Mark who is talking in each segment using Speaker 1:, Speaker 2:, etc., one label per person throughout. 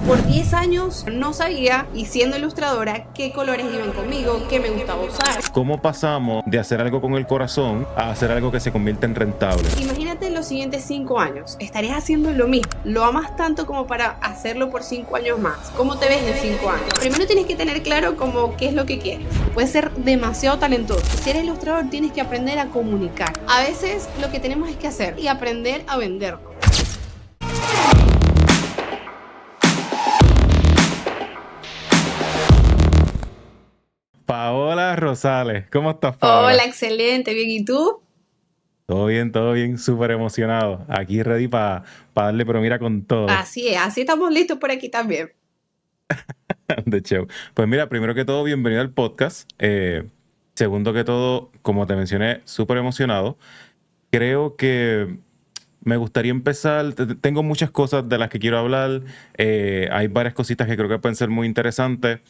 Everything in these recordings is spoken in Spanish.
Speaker 1: Por 10 años no sabía, y siendo ilustradora, qué colores iban conmigo, qué me gustaba usar.
Speaker 2: ¿Cómo pasamos de hacer algo con el corazón a hacer algo que se convierte en rentable?
Speaker 1: Imagínate los siguientes 5 años. Estarías haciendo lo mismo. Lo amas tanto como para hacerlo por 5 años más. ¿Cómo te ves en 5 años? Primero tienes que tener claro como qué es lo que quieres. Puedes ser demasiado talentoso. Si eres ilustrador tienes que aprender a comunicar. A veces lo que tenemos es que hacer y aprender a venderlo.
Speaker 2: Paola Rosales, ¿cómo estás,
Speaker 1: Hola,
Speaker 2: Paola?
Speaker 1: excelente. Bien, ¿y tú?
Speaker 2: Todo bien, súper emocionado. Aquí ready para darle, pero mira con todo
Speaker 1: Así es, así estamos listos por aquí también.
Speaker 2: de show. Pues mira, primero que todo, bienvenido al podcast. Segundo que todo, como te mencioné, súper emocionado. Creo que me gustaría empezar, tengo muchas cosas de las que quiero hablar. Hay varias cositas que creo que pueden ser muy interesantes.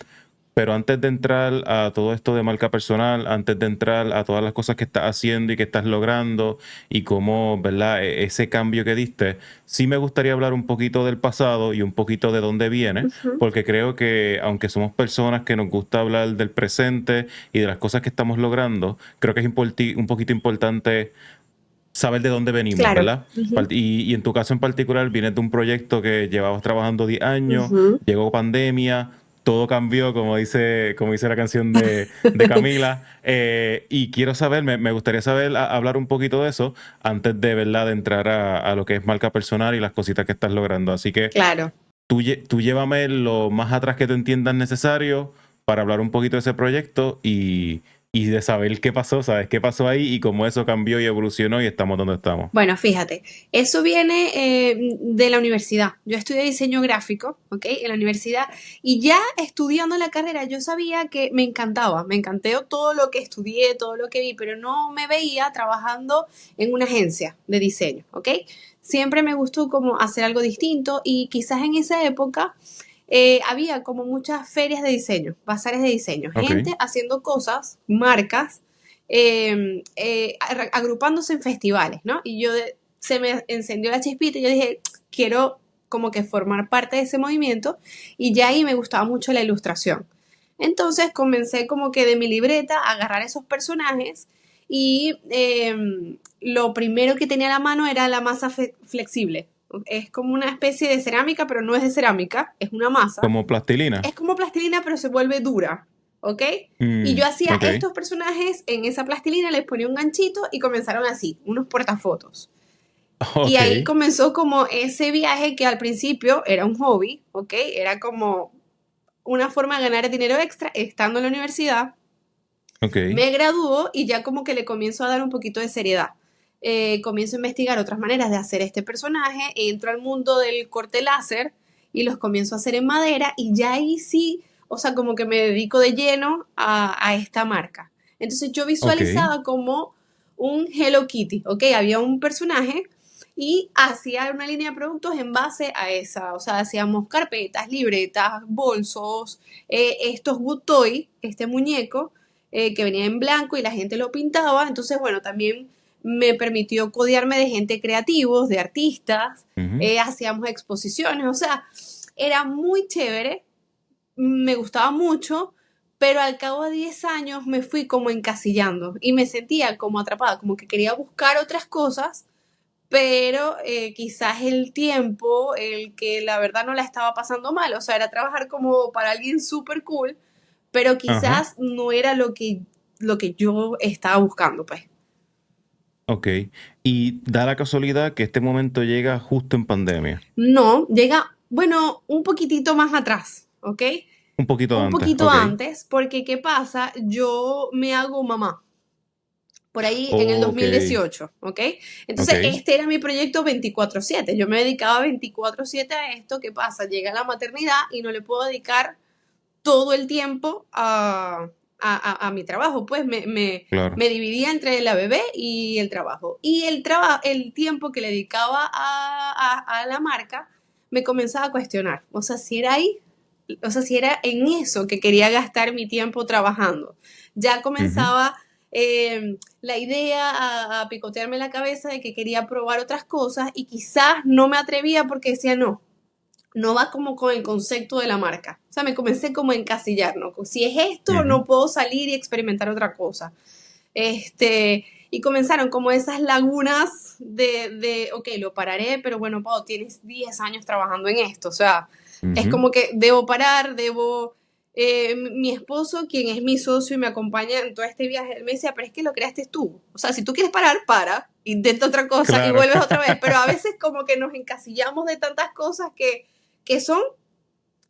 Speaker 2: Pero antes de entrar a todo esto de marca personal, antes de entrar a todas las cosas que estás haciendo y que estás logrando y cómo, ¿verdad? Ese cambio que diste, sí me gustaría hablar un poquito del pasado y un poquito de dónde viene,
Speaker 1: Ujú.
Speaker 2: porque creo que aunque somos personas que nos gusta hablar del presente y de las cosas que estamos logrando, creo que es un poquito importante saber de dónde venimos,
Speaker 1: Claro.
Speaker 2: ¿verdad?
Speaker 1: Ujú.
Speaker 2: Y en tu caso en particular, vienes de un proyecto que llevabas trabajando 10 años,
Speaker 1: Ujú.
Speaker 2: llegó pandemia, todo cambió, como dice la canción de Camila, y quiero saber, me gustaría saber, hablar un poquito de eso antes de, ¿verdad?, de entrar a lo que es marca personal y las cositas que estás logrando. Así que
Speaker 1: Claro.
Speaker 2: tú llévame lo más atrás que te entiendas necesario para hablar un poquito de ese proyecto y de saber qué pasó, ¿sabes? ¿Qué pasó ahí y cómo eso cambió y evolucionó y estamos donde estamos?
Speaker 1: Bueno, fíjate, eso viene de la universidad. Yo estudié diseño gráfico, ¿ok? En la universidad. Y ya estudiando la carrera, yo sabía que me encantaba. Me encantó todo lo que estudié, todo lo que vi, pero no me veía trabajando en una agencia de diseño, ¿ok? Siempre me gustó como hacer algo distinto y quizás en esa época había como muchas ferias de diseño, bazares de diseño,
Speaker 2: Ok.
Speaker 1: gente haciendo cosas, marcas agrupándose en festivales, ¿no? Y se me encendió la chispita y yo dije, quiero como que formar parte de ese movimiento y ya ahí me gustaba mucho la ilustración. Entonces comencé como que de mi libreta a agarrar esos personajes y lo primero que tenía a la mano era la masa flexible. Es como una especie de cerámica, pero no es de cerámica, es una masa.
Speaker 2: Como plastilina.
Speaker 1: Es como plastilina, pero se vuelve dura, ¿ok? Y yo hacía
Speaker 2: Ok.
Speaker 1: estos personajes en esa plastilina, les ponía un ganchito y comenzaron así, unos portafotos. Y ahí
Speaker 2: Ok.
Speaker 1: comenzó como ese viaje que al principio era un hobby, ¿ok? Era como una forma de ganar dinero extra estando en la universidad.
Speaker 2: Ok.
Speaker 1: Me graduó y ya como que le comienzo a dar un poquito de seriedad. Comienzo a investigar otras maneras de hacer este personaje, entro al mundo del corte láser y los comienzo a hacer en madera y ya ahí sí, o sea, como que me dedico de lleno a esta marca. Entonces yo
Speaker 2: Ok.
Speaker 1: visualizaba como un Hello Kitty, ¿ok? Había un personaje y hacía una línea de productos en base a esa, o sea, hacíamos carpetas, libretas, bolsos, estos Good Toy, este muñeco, que venía en blanco y la gente lo pintaba. Entonces, bueno, también me permitió codearme de gente creativos, de artistas,
Speaker 2: Ujú.
Speaker 1: hacíamos exposiciones, o sea, era muy chévere, me gustaba mucho, pero al cabo de 10 años me fui como encasillando y me sentía como atrapada, como que quería buscar otras cosas, pero quizás el tiempo, el que la verdad no la estaba pasando mal, o sea, era trabajar como para alguien súper cool, pero
Speaker 2: Ajá.
Speaker 1: quizás no era lo que yo estaba buscando, pues.
Speaker 2: Ok. Y da la casualidad que este momento llega justo en pandemia.
Speaker 1: No, llega, bueno, un poquitito más atrás, ¿ok?
Speaker 2: Un poquito
Speaker 1: Un
Speaker 2: antes.
Speaker 1: poquito
Speaker 2: Ok.
Speaker 1: antes, porque ¿qué pasa? Yo me hago mamá por ahí en el
Speaker 2: Ok.
Speaker 1: 2018, ¿ok? Entonces,
Speaker 2: Ok.
Speaker 1: este era mi proyecto 24/7. Yo me dedicaba 24/7 a esto. ¿Qué pasa? Llega la maternidad y no le puedo dedicar todo el tiempo a mi trabajo. Pues
Speaker 2: Claro.
Speaker 1: me dividía entre la bebé y el trabajo. Y el tiempo que le dedicaba a la marca me comenzaba a cuestionar. O sea, si era ahí, o sea, si era en eso que quería gastar mi tiempo trabajando. Ya
Speaker 2: Ujú.
Speaker 1: comenzaba la idea a picotearme la cabeza de que quería probar otras cosas y quizás no me atrevía porque decía no. no va como con el concepto de la marca. O sea, me comencé como a encasillar, ¿no? Si es esto,
Speaker 2: Ujú.
Speaker 1: no puedo salir y experimentar otra cosa. Y comenzaron como esas lagunas ok, lo pararé, pero bueno, Pau, tienes 10 años trabajando en esto, o sea, es
Speaker 2: Ujú.
Speaker 1: como que debo parar, mi esposo, quien es mi socio y me acompaña en todo este viaje, él me decía, pero es que lo creaste tú, o sea, si tú quieres parar, para, intenta otra cosa y
Speaker 2: Claro.
Speaker 1: vuelves otra vez, pero a veces como que nos encasillamos de tantas cosas que son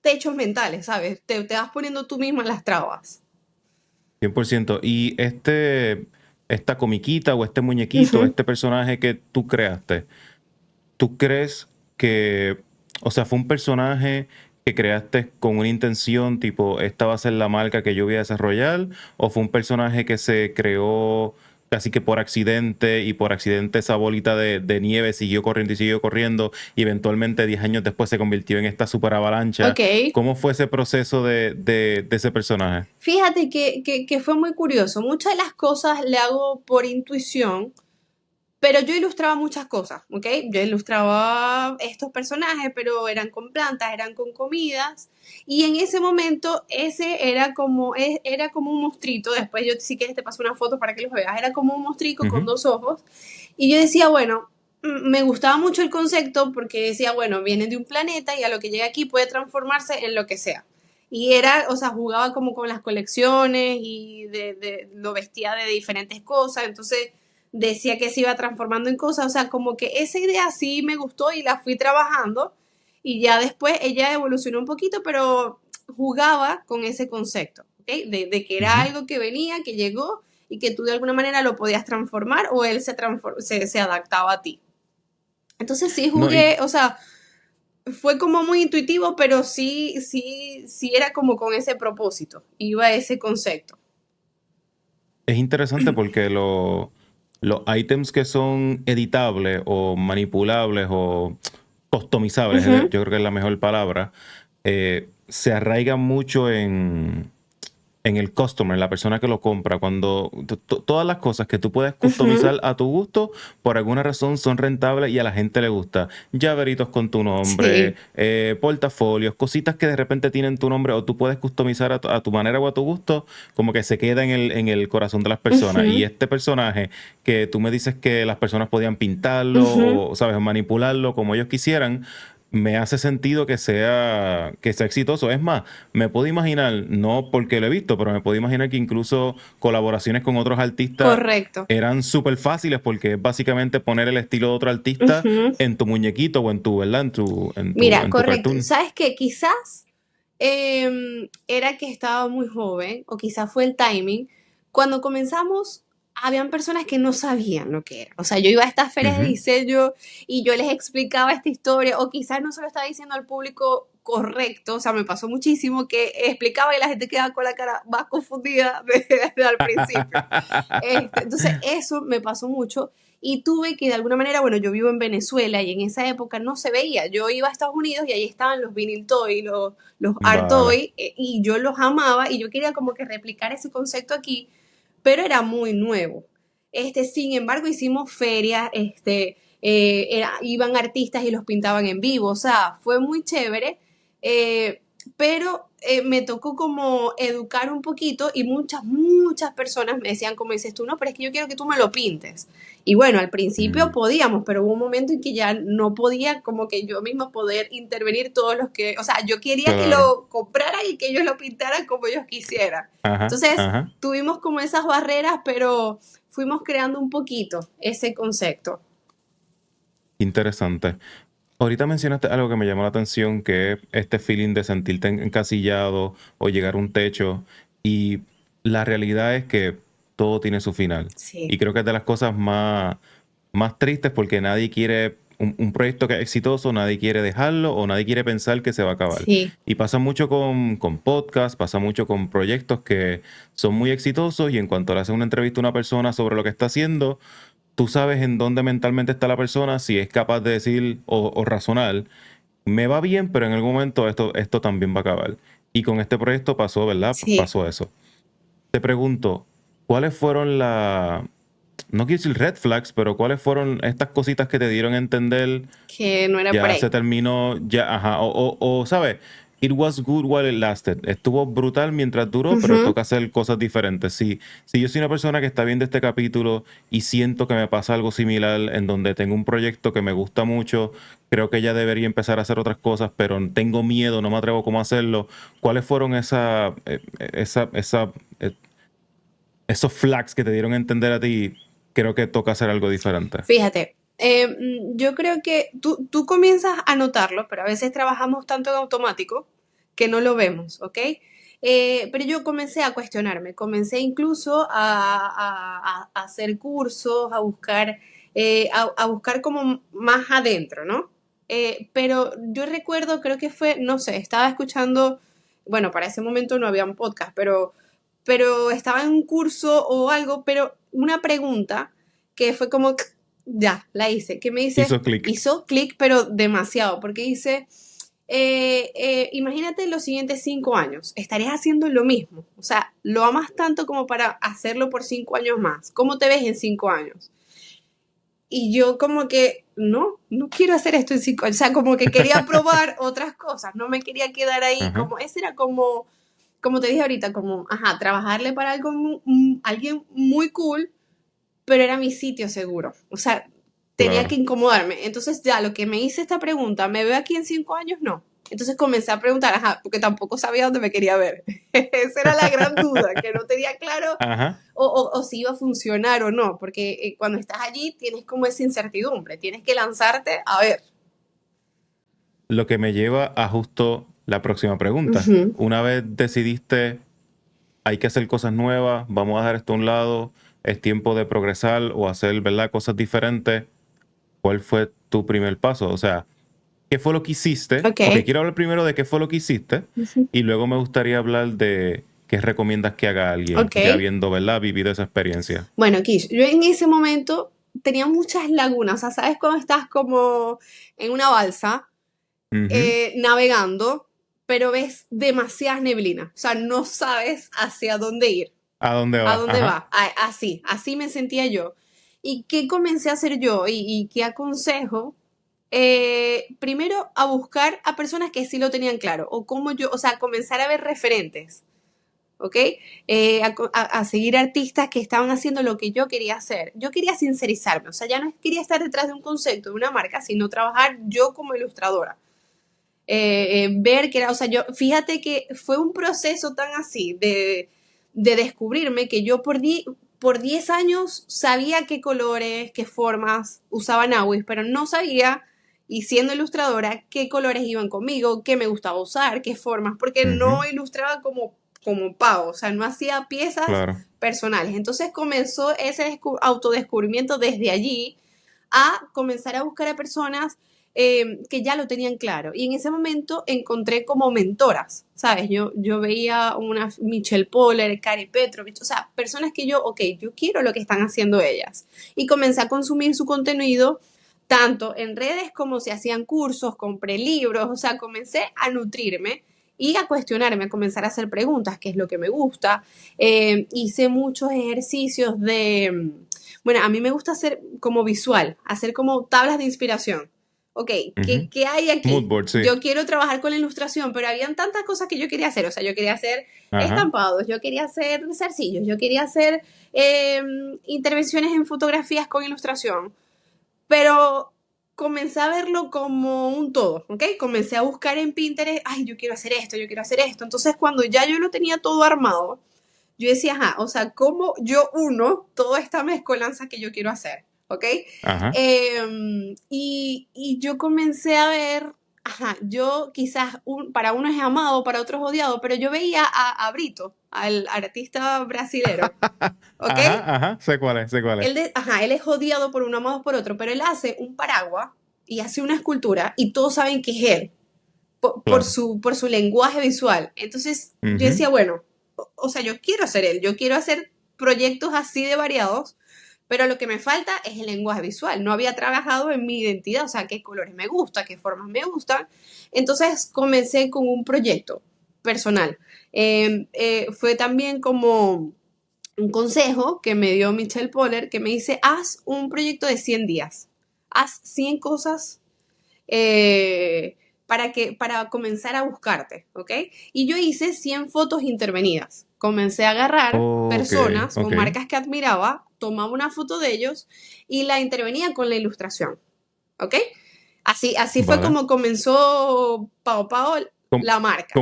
Speaker 1: techos mentales, ¿sabes? Te vas poniendo tú misma las trabas.
Speaker 2: 100%. Y esta comiquita o este muñequito,
Speaker 1: Ujú.
Speaker 2: este personaje que tú creaste, ¿tú crees que, o sea, fue un personaje que creaste con una intención, tipo, esta va a ser la marca que yo voy a desarrollar? ¿O fue un personaje que se creó casi que por accidente y por accidente esa bolita de nieve siguió corriendo y eventualmente 10 años después se convirtió en esta super avalancha?
Speaker 1: Ok,
Speaker 2: ¿Cómo fue ese proceso de ese personaje?
Speaker 1: fíjate que fue muy curioso. Muchas de las cosas le hago por intuición, pero yo ilustraba muchas cosas, ¿ok? Yo ilustraba estos personajes, pero eran con plantas, eran con comidas. Y en ese momento, ese era como un mostrito. Después yo, si quieres, te paso una foto para que los veas. Era como un mostrico con
Speaker 2: Ujú.
Speaker 1: dos ojos. Y yo decía, bueno, me gustaba mucho el concepto porque decía, bueno, viene de un planeta y a lo que llega aquí puede transformarse en lo que sea. Y era, o sea, jugaba como con las colecciones y lo vestía de diferentes cosas. Entonces decía que se iba transformando en cosas. O sea, como que esa idea sí me gustó y la fui trabajando. Y ya después ella evolucionó un poquito, pero jugaba con ese concepto, ¿ok? De que era
Speaker 2: Ujú.
Speaker 1: algo que venía, que llegó y que tú de alguna manera lo podías transformar o él se adaptaba a ti. Entonces sí
Speaker 2: No, y
Speaker 1: jugué, o sea, fue como muy intuitivo, pero sí era como con ese propósito, iba a ese concepto.
Speaker 2: es interesante porque los ítems que son editables o manipulables o customizables,
Speaker 1: Ujú.
Speaker 2: yo creo que es la mejor palabra, se arraigan mucho en el customer, la persona que lo compra. Cuando todas las cosas que tú puedes
Speaker 1: Ujú.
Speaker 2: customizar a tu gusto, por alguna razón son rentables y a la gente le gusta. Llaveritos con tu nombre,
Speaker 1: Sí,
Speaker 2: portafolios, cositas que de repente tienen tu nombre o tú puedes customizar a tu manera o a tu gusto, como que se queda en el corazón de las personas. Y
Speaker 1: ujú,
Speaker 2: este personaje que tú me dices que las personas podían pintarlo
Speaker 1: ujú.
Speaker 2: o, sabes, manipularlo como ellos quisieran, me hace sentido que sea exitoso. Es más, me puedo imaginar, no porque lo he visto, pero me puedo imaginar que incluso colaboraciones con otros artistas
Speaker 1: Correcto.
Speaker 2: eran súper fáciles porque es básicamente poner el estilo de otro artista
Speaker 1: Ujú.
Speaker 2: en tu muñequito o en tu, ¿verdad?
Speaker 1: Mira,
Speaker 2: En tu
Speaker 1: correcto.
Speaker 2: cartoon.
Speaker 1: ¿Sabes qué? Quizás era que estaba muy joven o quizás fue el timing. Cuando comenzamos, habían personas que no sabían lo que era. O sea, yo iba a estas ferias de
Speaker 2: Ujú.
Speaker 1: diseño y yo les explicaba esta historia o quizás no se lo estaba diciendo al público correcto. O sea, me pasó muchísimo que explicaba y la gente quedaba con la cara más confundida desde al principio. Entonces, eso me pasó mucho y tuve que de alguna manera, bueno, yo vivo en Venezuela y en esa época no se veía. Yo iba a Estados Unidos y ahí estaban los vinyl toy, los art
Speaker 2: Vale.
Speaker 1: toy, y yo los amaba y yo quería como que replicar ese concepto aquí, pero era muy nuevo. Sin embargo, hicimos ferias, iban artistas y los pintaban en vivo, o sea, fue muy chévere, eh, pero me tocó como educar un poquito y muchas personas me decían, como dices tú, no, pero es que yo quiero que tú me lo pintes. Y bueno, al principio
Speaker 2: Mm.
Speaker 1: podíamos, pero hubo un momento en que ya no podía como que yo misma poder intervenir todos los que, o sea, yo quería que
Speaker 2: Claro.
Speaker 1: lo compraran y que ellos lo pintaran como ellos quisieran.
Speaker 2: Ajá,
Speaker 1: Entonces,
Speaker 2: ajá.
Speaker 1: tuvimos como esas barreras, pero fuimos creando un poquito ese concepto.
Speaker 2: Interesante. Ahorita mencionaste algo que me llamó la atención, que es este feeling de sentirte encasillado o llegar a un techo. Y la realidad es que todo tiene su final.
Speaker 1: Sí,
Speaker 2: Y creo que es de las cosas más tristes porque nadie quiere un proyecto que es exitoso, nadie quiere dejarlo o nadie quiere pensar que se va a acabar.
Speaker 1: sí,
Speaker 2: Y pasa mucho con podcasts, pasa mucho con proyectos que son muy exitosos y en cuanto le haces una entrevista a una persona sobre lo que está haciendo, tú sabes en dónde mentalmente está la persona, si es capaz de decir o razonar, me va bien, pero en algún momento esto también va a acabar. Y con este proyecto pasó, ¿verdad?
Speaker 1: sí.
Speaker 2: Pasó eso. Te pregunto, ¿cuáles fueron no quiero decir red flags, pero cuáles fueron estas cositas que te dieron a entender,
Speaker 1: Que no era por
Speaker 2: ya
Speaker 1: ahí.
Speaker 2: se terminó, ya, ajá, ¿sabes? It was good while it lasted. Estuvo brutal mientras duró, pero
Speaker 1: Ujú.
Speaker 2: toca hacer cosas diferentes. Si yo soy una persona que está viendo este capítulo y siento que me pasa algo similar en donde tengo un proyecto que me gusta mucho, creo que ya debería empezar a hacer otras cosas, pero tengo miedo, no me atrevo cómo hacerlo. ¿Cuáles fueron eh, esos flags que te dieron a entender a ti? Creo que toca hacer algo diferente.
Speaker 1: Fíjate, yo creo que tú comienzas a notarlo, pero a veces trabajamos tanto en automático que no lo vemos, ¿ok? Pero yo comencé a cuestionarme, comencé incluso a hacer cursos, a buscar como más adentro, ¿no? Pero yo recuerdo, creo que fue, no sé, estaba escuchando, bueno, para ese momento no había un podcast, pero estaba en un curso o algo, pero una pregunta que fue como ya, la hice. ¿Qué me dice?
Speaker 2: Hizo clic.
Speaker 1: Hizo clic, pero demasiado, porque dice, imagínate en los siguientes 5 años, estarías haciendo lo mismo. O sea, lo amas tanto como para hacerlo por 5 años más. ¿Cómo te ves en 5 años? Y yo como que, no quiero hacer esto en 5 años. O sea, como que quería probar otras cosas, no me quería quedar ahí.
Speaker 2: Ajá,
Speaker 1: Como, ese era como te dije ahorita, como, ajá, trabajarle para algo, alguien muy cool, pero era mi sitio seguro. O sea, tenía que
Speaker 2: claro.
Speaker 1: incomodarme. Entonces ya lo que me hice esta pregunta, ¿me veo aquí en 5 años? No. Entonces comencé a preguntar, ajá, porque tampoco sabía dónde me quería ver. Esa era la gran duda, que no tenía claro
Speaker 2: Ajá.
Speaker 1: o si iba a funcionar o no, porque cuando estás allí tienes como esa incertidumbre, tienes que lanzarte a ver.
Speaker 2: Lo que me lleva a justo la próxima pregunta.
Speaker 1: Ujú.
Speaker 2: Una vez decidiste, hay que hacer cosas nuevas, vamos a dejar esto a un lado, es tiempo de progresar o hacer, ¿verdad?, cosas diferentes. ¿Cuál fue tu primer paso? O sea, ¿qué fue lo que hiciste?
Speaker 1: Ok.
Speaker 2: Ok, quiero hablar primero de qué fue lo que hiciste
Speaker 1: Ujú.
Speaker 2: y luego me gustaría hablar de qué recomiendas que haga alguien,
Speaker 1: Ok.
Speaker 2: ya habiendo, ¿verdad?, vivido esa experiencia.
Speaker 1: Bueno, Kish, yo en ese momento tenía muchas lagunas. O sea, ¿sabes cuando estás como en una balsa?
Speaker 2: Ujú.
Speaker 1: Navegando, pero ves demasiadas neblinas. O sea, no sabes hacia dónde ir,
Speaker 2: ¿A dónde
Speaker 1: a
Speaker 2: vas?
Speaker 1: dónde
Speaker 2: Ajá.
Speaker 1: va. Así me sentía yo. ¿Y qué comencé a hacer yo? ¿Y qué aconsejo? Primero, a buscar a personas que sí lo tenían claro. O como yo, o sea, comenzar a ver referentes. ¿Ok? A seguir artistas que estaban haciendo lo que yo quería hacer. Yo quería sincerizarme, o sea, ya no quería estar detrás de un concepto, de una marca, sino trabajar yo como ilustradora. Ver que era, o sea, yo, fíjate que fue un proceso tan así de descubrirme que yo por 10 años sabía qué colores, qué formas usaban Awis, pero no sabía, y siendo ilustradora, qué colores iban conmigo, qué me gustaba usar, qué formas, porque no
Speaker 2: Ujú.
Speaker 1: ilustraba como pavo, o sea, no hacía piezas
Speaker 2: Claro.
Speaker 1: personales. Entonces comenzó ese autodescubrimiento desde allí a comenzar a buscar a personas que ya lo tenían claro. Y en ese momento encontré como mentoras, ¿sabes? Yo veía una Michelle Poller, Cari Petrovich, o sea, personas que yo quiero lo que están haciendo ellas. Y comencé a consumir su contenido tanto en redes como se hacían cursos, compré libros, o sea, comencé a nutrirme y a cuestionarme, a comenzar a hacer preguntas, qué es lo que me gusta. Hice muchos ejercicios bueno, a mí me gusta hacer como visual, hacer como tablas de inspiración. Ok, ¿qué,
Speaker 2: Ujú.
Speaker 1: qué hay aquí?
Speaker 2: Moodboard, sí.
Speaker 1: Yo quiero trabajar con la ilustración, pero habían tantas cosas que yo quería hacer. O sea, yo quería hacer
Speaker 2: Ajá.
Speaker 1: estampados, yo quería hacer zarcillos, yo quería hacer intervenciones en fotografías con ilustración, pero comencé a verlo como un todo, ¿ok? Comencé a buscar en Pinterest, ay, yo quiero hacer esto, yo quiero hacer esto. Entonces, cuando ya yo lo tenía todo armado, yo decía, ajá, o sea, ¿cómo yo uno toda esta mezcolanza que yo quiero hacer? ¿Ok?
Speaker 2: Ajá.
Speaker 1: Y yo comencé a ver, ajá, yo quizás para unos es amado, para otros odiado, pero yo veía a Brito, al artista brasilero, ¿ok?
Speaker 2: Ajá, ajá. Sé cuál es, sé cuál es.
Speaker 1: Él es odiado por uno, amado por otro, pero él hace un paraguas y hace una escultura y todos saben que es él
Speaker 2: Claro.
Speaker 1: por su lenguaje visual. Entonces yo
Speaker 2: Ujú.
Speaker 1: decía, bueno, o sea, yo quiero ser él, yo quiero hacer proyectos así de variados, pero lo que me falta es el lenguaje visual. No había trabajado en mi identidad, o sea, qué colores me gustan, qué formas me gustan. Entonces comencé con un proyecto personal. Fue también como un consejo que me dio Michelle Poller, que me dice, haz un proyecto de 100 días, haz 100 cosas eh, para comenzar a buscarte, ¿ok? Y yo hice 100 fotos intervenidas. Comencé a agarrar
Speaker 2: Ok,
Speaker 1: personas o
Speaker 2: ok.
Speaker 1: marcas que admiraba, tomaba una foto de ellos y la intervenía con la ilustración, ¿ok? Así fue
Speaker 2: Vale.
Speaker 1: como comenzó Pao Pao
Speaker 2: ¿Cómo,
Speaker 1: la marca,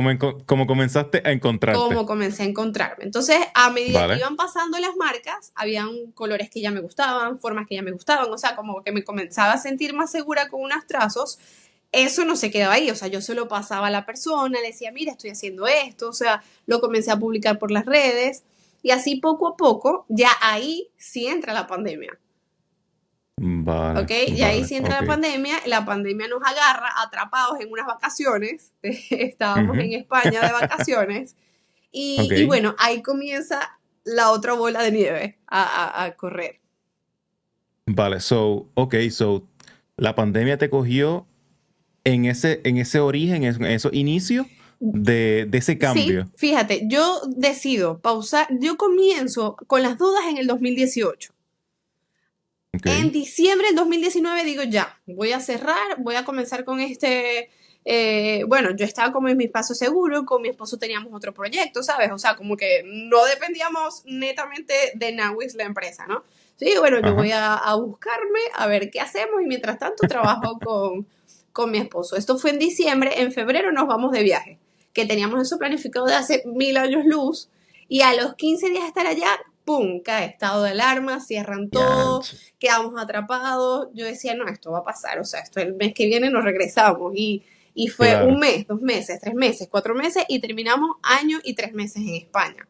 Speaker 2: cómo comenzaste a encontrarte?
Speaker 1: como comencé a encontrarme. Entonces, a medida que
Speaker 2: Vale.
Speaker 1: iban pasando las marcas, habían colores que ya me gustaban, formas que ya me gustaban, o sea, como que me comenzaba a sentir más segura con unos trazos. Eso no se quedaba ahí, o sea, yo se lo pasaba a la persona, le decía, mira, estoy haciendo esto, o sea, lo comencé a publicar por las redes y así poco a poco, ya ahí sí entra la pandemia. ¿Ok?
Speaker 2: Vale,
Speaker 1: Y ahí
Speaker 2: vale,
Speaker 1: sí entra
Speaker 2: ok.
Speaker 1: la pandemia nos agarra atrapados en unas vacaciones, estábamos
Speaker 2: Ujú.
Speaker 1: en España de vacaciones, y
Speaker 2: Ok.
Speaker 1: bueno, ahí comienza la otra bola de nieve a correr.
Speaker 2: Vale, so, la pandemia te cogió en ese origen, en esos inicios de ese
Speaker 1: Sí,
Speaker 2: cambio.
Speaker 1: fíjate, yo decido pausar, yo comienzo con las dudas en el 2018.
Speaker 2: Ok.
Speaker 1: En diciembre del 2019 digo ya, voy a cerrar, voy a comenzar con bueno, yo estaba como en mi paso seguro, con mi esposo teníamos otro proyecto, ¿sabes? O sea, como que no dependíamos netamente de Nawis, la empresa, ¿no? Sí, bueno, yo voy
Speaker 2: Ajá.
Speaker 1: a buscarme, a ver qué hacemos y mientras tanto trabajo con mi esposo. Esto fue en diciembre, en febrero nos vamos de viaje, que teníamos eso planificado de hace 1000 años luz y a los 15 días de estar allá, ¡pum!, cae estado de alarma, cierran todo,
Speaker 2: Yanchi.
Speaker 1: quedamos atrapados. Yo decía, no, esto va a pasar, o sea, esto el mes que viene nos regresamos. Y fue un
Speaker 2: Claro.
Speaker 1: mes, 2 meses, 3 meses, 4 meses y terminamos año y 3 meses en España.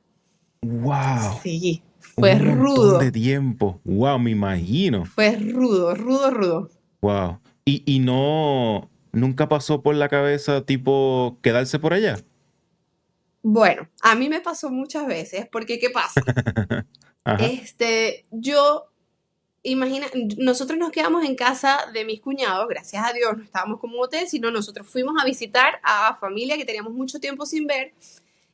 Speaker 2: Wow.
Speaker 1: Sí, fue
Speaker 2: Un montón de
Speaker 1: rudo,
Speaker 2: tiempo. Wow, me imagino.
Speaker 1: fue rudo, rudo, rudo.
Speaker 2: Wow. Y no, nunca pasó por la cabeza tipo quedarse por allá.
Speaker 1: Bueno, a mí me pasó muchas veces, porque ¿qué pasa?
Speaker 2: Ajá.
Speaker 1: Yo imagina, nosotros nos quedamos en casa de mis cuñados, gracias a Dios, no estábamos como un hotel, sino nosotros fuimos a visitar a familia que teníamos mucho tiempo sin ver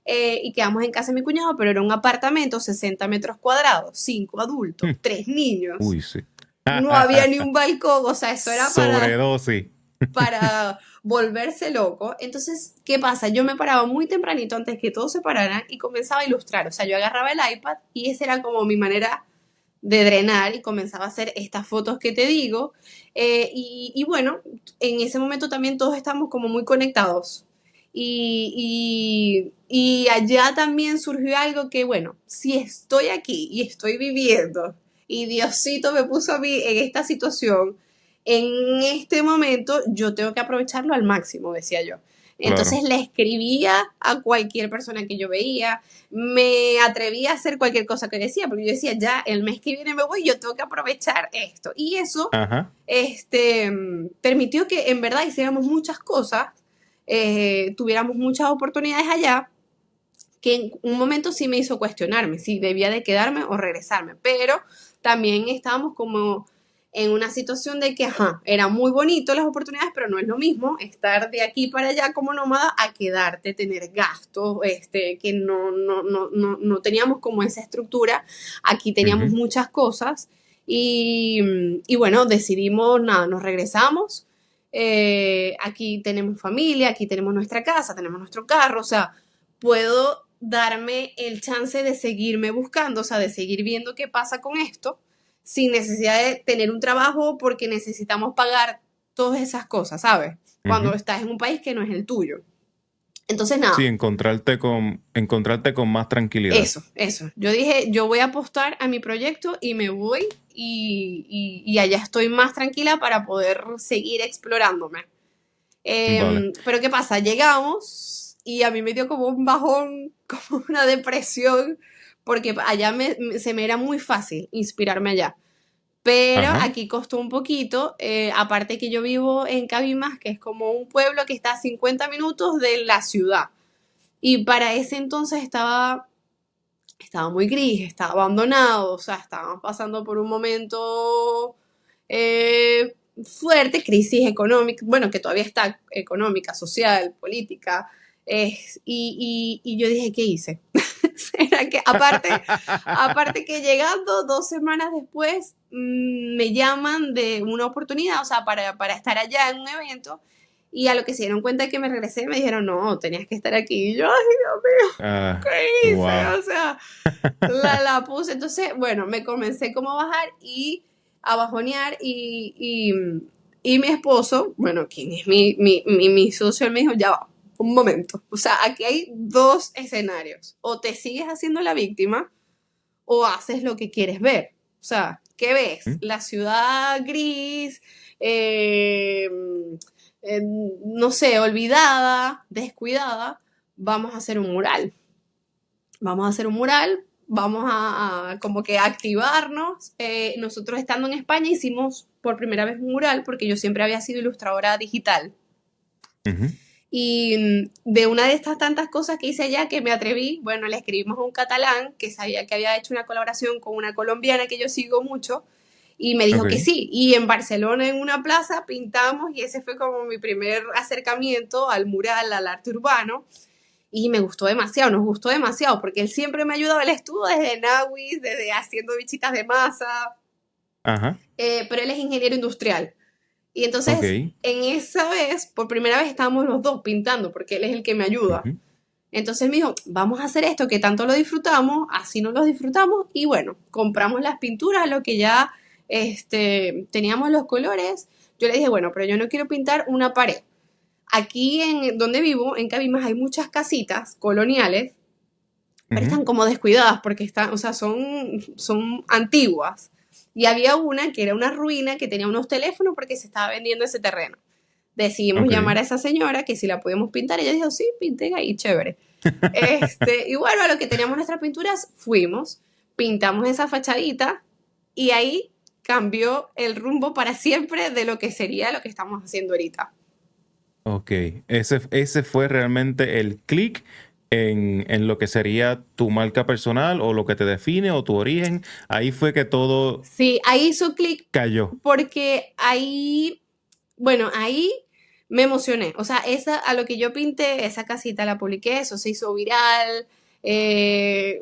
Speaker 1: y quedamos en casa de mi cuñado, pero era un apartamento, 60 metros cuadrados, 5 adultos,
Speaker 2: Hmm.
Speaker 1: 3 niños,
Speaker 2: Uy, sí.
Speaker 1: no había ni un balcón, o sea, eso era
Speaker 2: Sobredosis.
Speaker 1: para volverse loco. Entonces, ¿qué pasa? Yo me paraba muy tempranito antes que todos se pararan y comenzaba a ilustrar, o sea, yo agarraba el iPad y esa era como mi manera de drenar y comenzaba a hacer estas fotos que te digo. Y bueno, en ese momento también todos estamos como muy conectados. Y allá también surgió algo que, bueno, si estoy aquí y estoy viviendo y Diosito me puso a mí en esta situación, en este momento yo tengo que aprovecharlo al máximo, decía yo.
Speaker 2: Claro.
Speaker 1: Entonces le escribía a cualquier persona que yo veía, me atrevía a hacer cualquier cosa que decía, porque yo decía, ya el mes que viene me voy, yo tengo que aprovechar esto. Y eso
Speaker 2: Ajá.
Speaker 1: permitió que en verdad hiciéramos muchas cosas, tuviéramos muchas oportunidades allá, que en un momento sí me hizo cuestionarme si debía de quedarme o regresarme, pero también estábamos como en una situación de que, ajá, eran muy bonitas las oportunidades, pero no es lo mismo estar de aquí para allá como nómada a quedarte, tener gastos, que no teníamos como esa estructura, aquí teníamos
Speaker 2: Ujú.
Speaker 1: muchas cosas y bueno, decidimos, nada, nos regresamos, aquí tenemos familia, aquí tenemos nuestra casa, tenemos nuestro carro, o sea, puedo darme el chance de seguirme buscando, o sea, de seguir viendo qué pasa con esto, sin necesidad de tener un trabajo porque necesitamos pagar todas esas cosas, ¿sabes? Cuando
Speaker 2: Ujú.
Speaker 1: estás en un país que no es el tuyo. Entonces,
Speaker 2: Sí,
Speaker 1: nada,
Speaker 2: encontrarte con más tranquilidad.
Speaker 1: eso. Yo dije, yo voy a apostar a mi proyecto y me voy y allá estoy más tranquila para poder seguir explorándome.
Speaker 2: Vale.
Speaker 1: Pero ¿qué pasa? Llegamos y a mí me dio como un bajón, como una depresión, porque allá se me era muy fácil inspirarme allá. Pero
Speaker 2: Ajá.
Speaker 1: aquí costó un poquito, aparte que yo vivo en Cabimas, que es como un pueblo que está a 50 minutos de la ciudad. Y para ese entonces estaba muy gris, estaba abandonado, o sea, estábamos pasando por un momento fuerte, crisis económica, bueno, que todavía está económica, social, política, y yo dije, ¿qué hice? Era que aparte que llegando 2 semanas después me llaman de una oportunidad, o sea, para estar allá en un evento. Y a lo que se dieron cuenta de que me regresé, me dijeron, no, tenías que estar aquí. Y yo, ay, Dios mío, ¿qué hice?
Speaker 2: Wow.
Speaker 1: O sea, la puse. Entonces, bueno, me comencé como a bajar y a bajonear y mi esposo, bueno, quien es mi socio, él me dijo, ya va, un momento. O sea, aquí hay dos escenarios. O te sigues haciendo la víctima o haces lo que quieres ver. O sea, ¿qué ves? La ciudad gris, eh, no sé, olvidada, descuidada. Vamos a hacer un mural. Vamos a hacer un mural, vamos a como que activarnos. Nosotros estando en España hicimos por primera vez un mural porque yo siempre había sido ilustradora digital.
Speaker 2: Ujú.
Speaker 1: Y de una de estas tantas cosas que hice allá que me atreví, bueno, le escribimos a un catalán que sabía que había hecho una colaboración con una colombiana que yo sigo mucho y me dijo que
Speaker 2: Ok.
Speaker 1: sí. Y en Barcelona, en una plaza, pintamos y ese fue como mi primer acercamiento al mural, al arte urbano. Y me gustó demasiado, nos gustó demasiado, porque él siempre me ha ayudado, él estuvo desde Nawis, desde haciendo bichitas de masa,
Speaker 2: Ajá.
Speaker 1: pero él es ingeniero industrial. Y entonces,
Speaker 2: Ok.
Speaker 1: en esa vez, por primera vez estábamos los dos pintando, porque él es el que me ayuda.
Speaker 2: Ujú.
Speaker 1: Entonces me dijo, vamos a hacer esto que tanto lo disfrutamos, así no lo disfrutamos, y bueno, compramos las pinturas, lo que ya teníamos los colores. Yo le dije, bueno, pero yo no quiero pintar una pared. Aquí en donde vivo, en Cabimas, hay muchas casitas coloniales, pero
Speaker 2: Ujú.
Speaker 1: están como descuidadas porque están, o sea, son antiguas. Y había una que era una ruina que tenía unos teléfonos porque se estaba vendiendo ese terreno. Decidimos
Speaker 2: Ok.
Speaker 1: llamar a esa señora que si la podíamos pintar. Ella dijo, sí, pinten ahí, chévere. Y bueno, a lo que teníamos nuestras pinturas, fuimos, pintamos esa fachadita y ahí cambió el rumbo para siempre de lo que sería lo que estamos haciendo ahorita.
Speaker 2: Ok. Ese fue realmente el clic en lo que sería tu marca personal o lo que te define o tu origen. Ahí fue que todo
Speaker 1: Sí, ahí hizo clic
Speaker 2: cayó.
Speaker 1: porque ahí, bueno, ahí me emocioné. O sea, a lo que yo pinté, esa casita la publiqué, eso se hizo viral.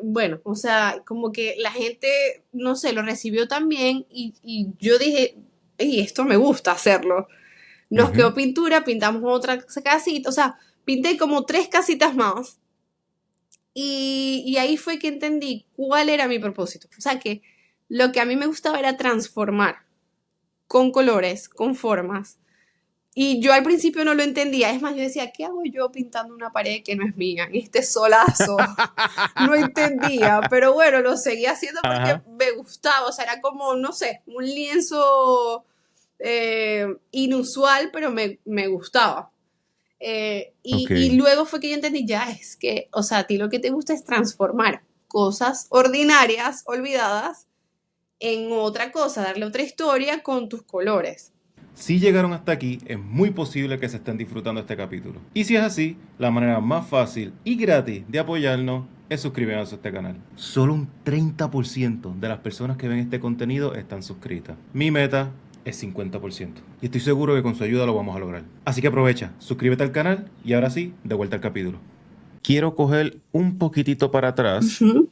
Speaker 1: Bueno, o sea, como que la gente, no sé, lo recibió tan bien y yo dije, y esto me gusta hacerlo. Nos
Speaker 2: Ujú.
Speaker 1: quedó pintura, pintamos otra casita, o sea, pinté como 3 casitas más y ahí fue que entendí cuál era mi propósito. O sea, que lo que a mí me gustaba era transformar con colores, con formas. Y yo al principio no lo entendía. Es más, yo decía, ¿qué hago yo pintando una pared que no es mía? En este solazo. No entendía. Pero bueno, lo seguía haciendo porque
Speaker 2: Ajá.
Speaker 1: me gustaba. O sea, era como, no sé, un lienzo inusual, pero me gustaba.
Speaker 2: Ok.
Speaker 1: Y luego fue que yo entendí, ya es que, o sea, a ti lo que te gusta es transformar cosas ordinarias, olvidadas, en otra cosa, darle otra historia con tus colores.
Speaker 2: Si llegaron hasta aquí, es muy posible que se estén disfrutando este capítulo. Y si es así, la manera más fácil y gratis de apoyarnos es suscribiéndose a este canal. Solo un 30% de las personas que ven este contenido están suscritas. Mi meta es 50%. Y estoy seguro que con su ayuda lo vamos a lograr. Así que aprovecha, suscríbete al canal y ahora sí, de vuelta al capítulo. Quiero coger un poquitito para atrás.
Speaker 1: Ujú,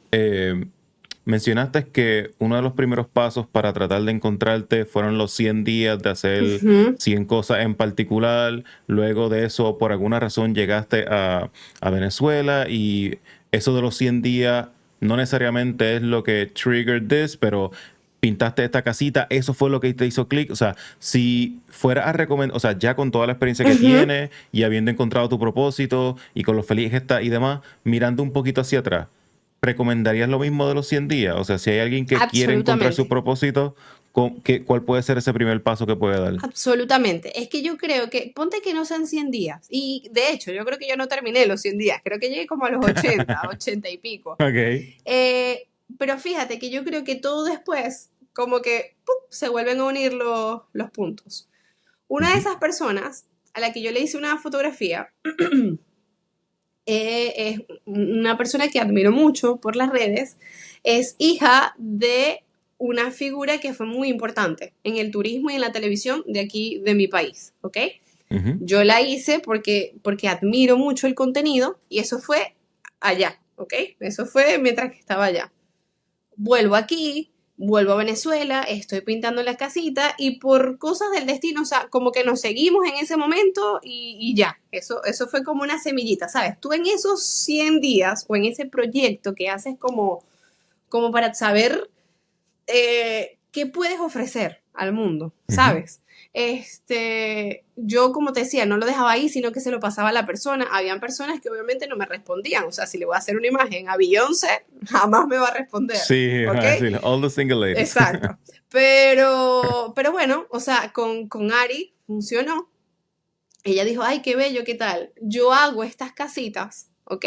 Speaker 2: Mencionaste que uno de los primeros pasos para tratar de encontrarte fueron los 100 días de hacer
Speaker 1: ujú.
Speaker 2: 100 cosas en particular. Luego de eso, por alguna razón, llegaste a Venezuela y eso de los 100 días no necesariamente es lo que triggered this, pero pintaste esta casita, eso fue lo que te hizo clic. O sea, si fuera a recomendar, o sea, ya con toda la experiencia que
Speaker 1: Ujú.
Speaker 2: tienes y habiendo encontrado tu propósito y con lo feliz que estás y demás, mirando un poquito hacia atrás, ¿recomendarías lo mismo de los 100 días? O sea, si hay alguien que quiere encontrar su
Speaker 1: Absolutamente,
Speaker 2: propósito, ¿cuál puede ser ese primer paso que puede dar?
Speaker 1: absolutamente. Es que yo creo que, ponte que no sean 100 días. Y de hecho, yo creo que yo no terminé los 100 días. Creo que llegué como a los 80 y pico.
Speaker 2: Ok.
Speaker 1: Eh, pero fíjate que yo creo que todo después, como que ¡pum!, se vuelven a unir los puntos. Una de
Speaker 2: Ujú.
Speaker 1: esas personas a la que yo le hice una fotografía es una persona que admiro mucho por las redes, es hija de una figura que fue muy importante en el turismo y en la televisión de aquí, de mi país, ¿ok?
Speaker 2: Ujú.
Speaker 1: Yo la hice porque admiro mucho el contenido y eso fue allá. ¿ok? Eso fue mientras que estaba allá. Vuelvo aquí, vuelvo a Venezuela, estoy pintando la casita y por cosas del destino, o sea, como que nos seguimos en ese momento y ya, eso fue como una semillita, ¿sabes? Tú en esos 100 días o en ese proyecto que haces como para saber qué puedes ofrecer al mundo,
Speaker 2: Ujú.
Speaker 1: ¿sabes? Yo como te decía, no lo dejaba ahí, sino que se lo pasaba a la persona. Habían personas que obviamente no me respondían. O sea, si le voy a hacer una imagen a Beyoncé, jamás me va a responder.
Speaker 2: Sí,
Speaker 1: ¿Ok?
Speaker 2: así, all the single ladies.
Speaker 1: Exacto. Pero bueno, o sea, con Ari funcionó. Ella dijo, ay, qué bello, ¿qué tal? Yo hago estas casitas, ¿ok?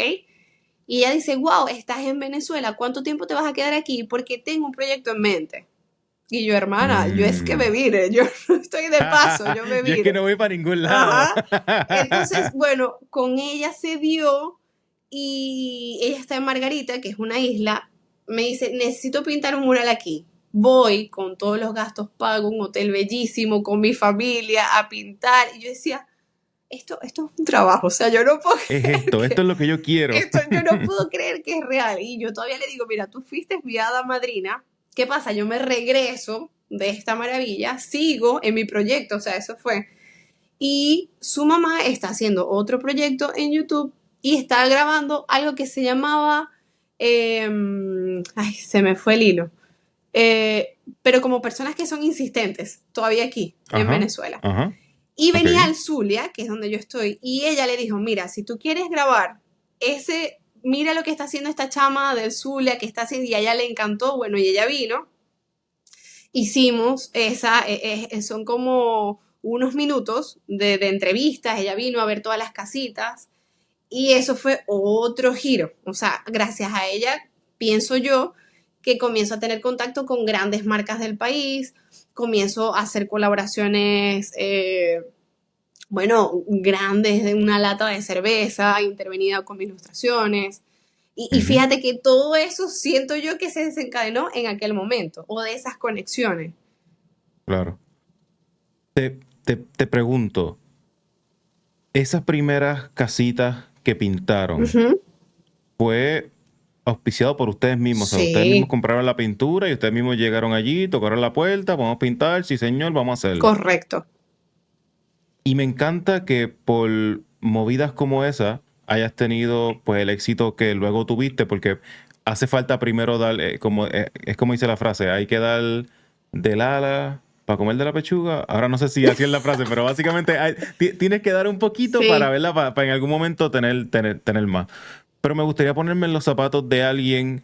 Speaker 1: Y ella dice, wow, estás en Venezuela, ¿cuánto tiempo te vas a quedar aquí? Porque tengo un proyecto en mente. Y yo, hermana, yo es que me
Speaker 2: Mm.
Speaker 1: vine, yo no estoy de paso, yo me
Speaker 2: Yo es que
Speaker 1: vine.
Speaker 2: no voy para ningún lado.
Speaker 1: Ajá. Entonces, bueno, con ella se dio y ella está en Margarita, que es una isla. Me dice, necesito pintar un mural aquí. Voy con todos los gastos pagos, un hotel bellísimo, con mi familia a pintar. Y yo decía, esto es un trabajo, o sea, yo no puedo
Speaker 2: Es
Speaker 1: creer
Speaker 2: esto
Speaker 1: que
Speaker 2: es lo que yo quiero.
Speaker 1: yo no puedo creer que es real. Y yo todavía le digo, mira, tú fuiste mi hada madrina. ¿Qué pasa? Yo me regreso de esta maravilla, sigo en mi proyecto, o sea, eso fue. Y su mamá está haciendo otro proyecto en YouTube y está grabando algo que se llamaba, ay, se me fue el hilo. Pero como personas que son insistentes, todavía aquí, en
Speaker 2: Ajá,
Speaker 1: Venezuela.
Speaker 2: ajá,
Speaker 1: Y
Speaker 2: ok.
Speaker 1: venía al Zulia, que es donde yo estoy, y ella le dijo, mira, si tú quieres grabar mira lo que está haciendo esta chama del Zulia, que está haciendo, y a ella le encantó, bueno, y ella vino, hicimos son como unos minutos de entrevistas, ella vino a ver todas las casitas, y eso fue otro giro, o sea, gracias a ella, pienso yo, que comienzo a tener contacto con grandes marcas del país, comienzo a hacer colaboraciones bueno, grandes de una lata de cerveza, intervenida con ilustraciones. Y
Speaker 2: Ujú,
Speaker 1: fíjate que todo eso siento yo que se desencadenó en aquel momento, o de esas conexiones.
Speaker 2: claro. Te pregunto, esas primeras casitas que pintaron,
Speaker 1: Ujú.
Speaker 2: ¿fue auspiciado por ustedes mismos? O sea, ustedes mismos
Speaker 1: Sí,
Speaker 2: compraron la pintura y ustedes mismos llegaron allí, tocaron la puerta, vamos a pintar, sí señor, vamos a hacerlo.
Speaker 1: correcto.
Speaker 2: Y me encanta que por movidas como esa hayas tenido pues el éxito que luego tuviste, porque hace falta primero dar, es como dice la frase, hay que dar del ala para comer de la pechuga. Ahora no sé si así es la frase, pero básicamente tienes que dar un poquito para
Speaker 1: Sí.
Speaker 2: verla, para en algún momento tener más. Pero me gustaría ponerme en los zapatos de alguien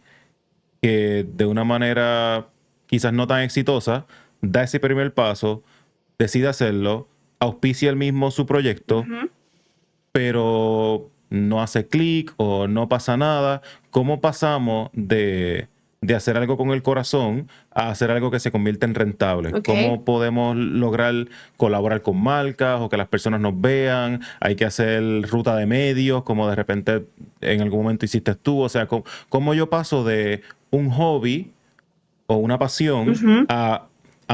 Speaker 2: que de una manera quizás no tan exitosa da ese primer paso, decide hacerlo, auspicia él mismo su proyecto,
Speaker 1: Ujú.
Speaker 2: pero no hace clic o no pasa nada. ¿Cómo pasamos de hacer algo con el corazón a hacer algo que se convierte en rentable?
Speaker 1: Ok.
Speaker 2: ¿Cómo podemos lograr colaborar con marcas o que las personas nos vean? Hay que hacer ruta de medios, como de repente en algún momento hiciste tú. O sea, ¿cómo yo paso de un hobby o una pasión
Speaker 1: Ujú.
Speaker 2: a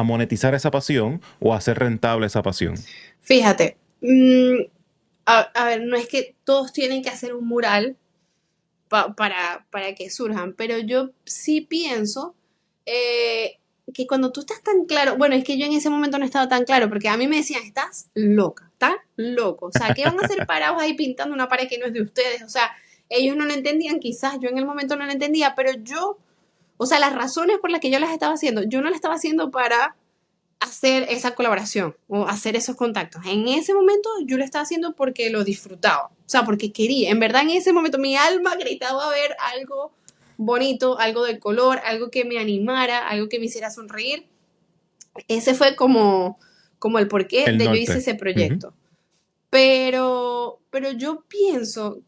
Speaker 2: monetizar esa pasión o a hacer rentable esa pasión?
Speaker 1: Fíjate, a ver, no es que todos tienen que hacer un mural para que surjan. Pero yo sí pienso que cuando tú estás tan claro, bueno, es que yo en ese momento no estaba tan claro, porque a mí me decían, estás loco. O sea, ¿qué van a hacer parados ahí pintando una pared que no es de ustedes? O sea, ellos no lo entendían, quizás yo en el momento no lo entendía, pero yo, o sea, las razones por las que yo las estaba haciendo, yo no las estaba haciendo para hacer esa colaboración o hacer esos contactos. En ese momento yo lo estaba haciendo porque lo disfrutaba, o sea, porque quería. En verdad en ese momento mi alma gritaba a ver algo bonito, algo de color, algo que me animara, algo que me hiciera sonreír. Ese fue como el porqué
Speaker 2: El
Speaker 1: de yo hice
Speaker 2: norte.
Speaker 1: ese
Speaker 2: Ujú.
Speaker 1: proyecto. Pero yo pienso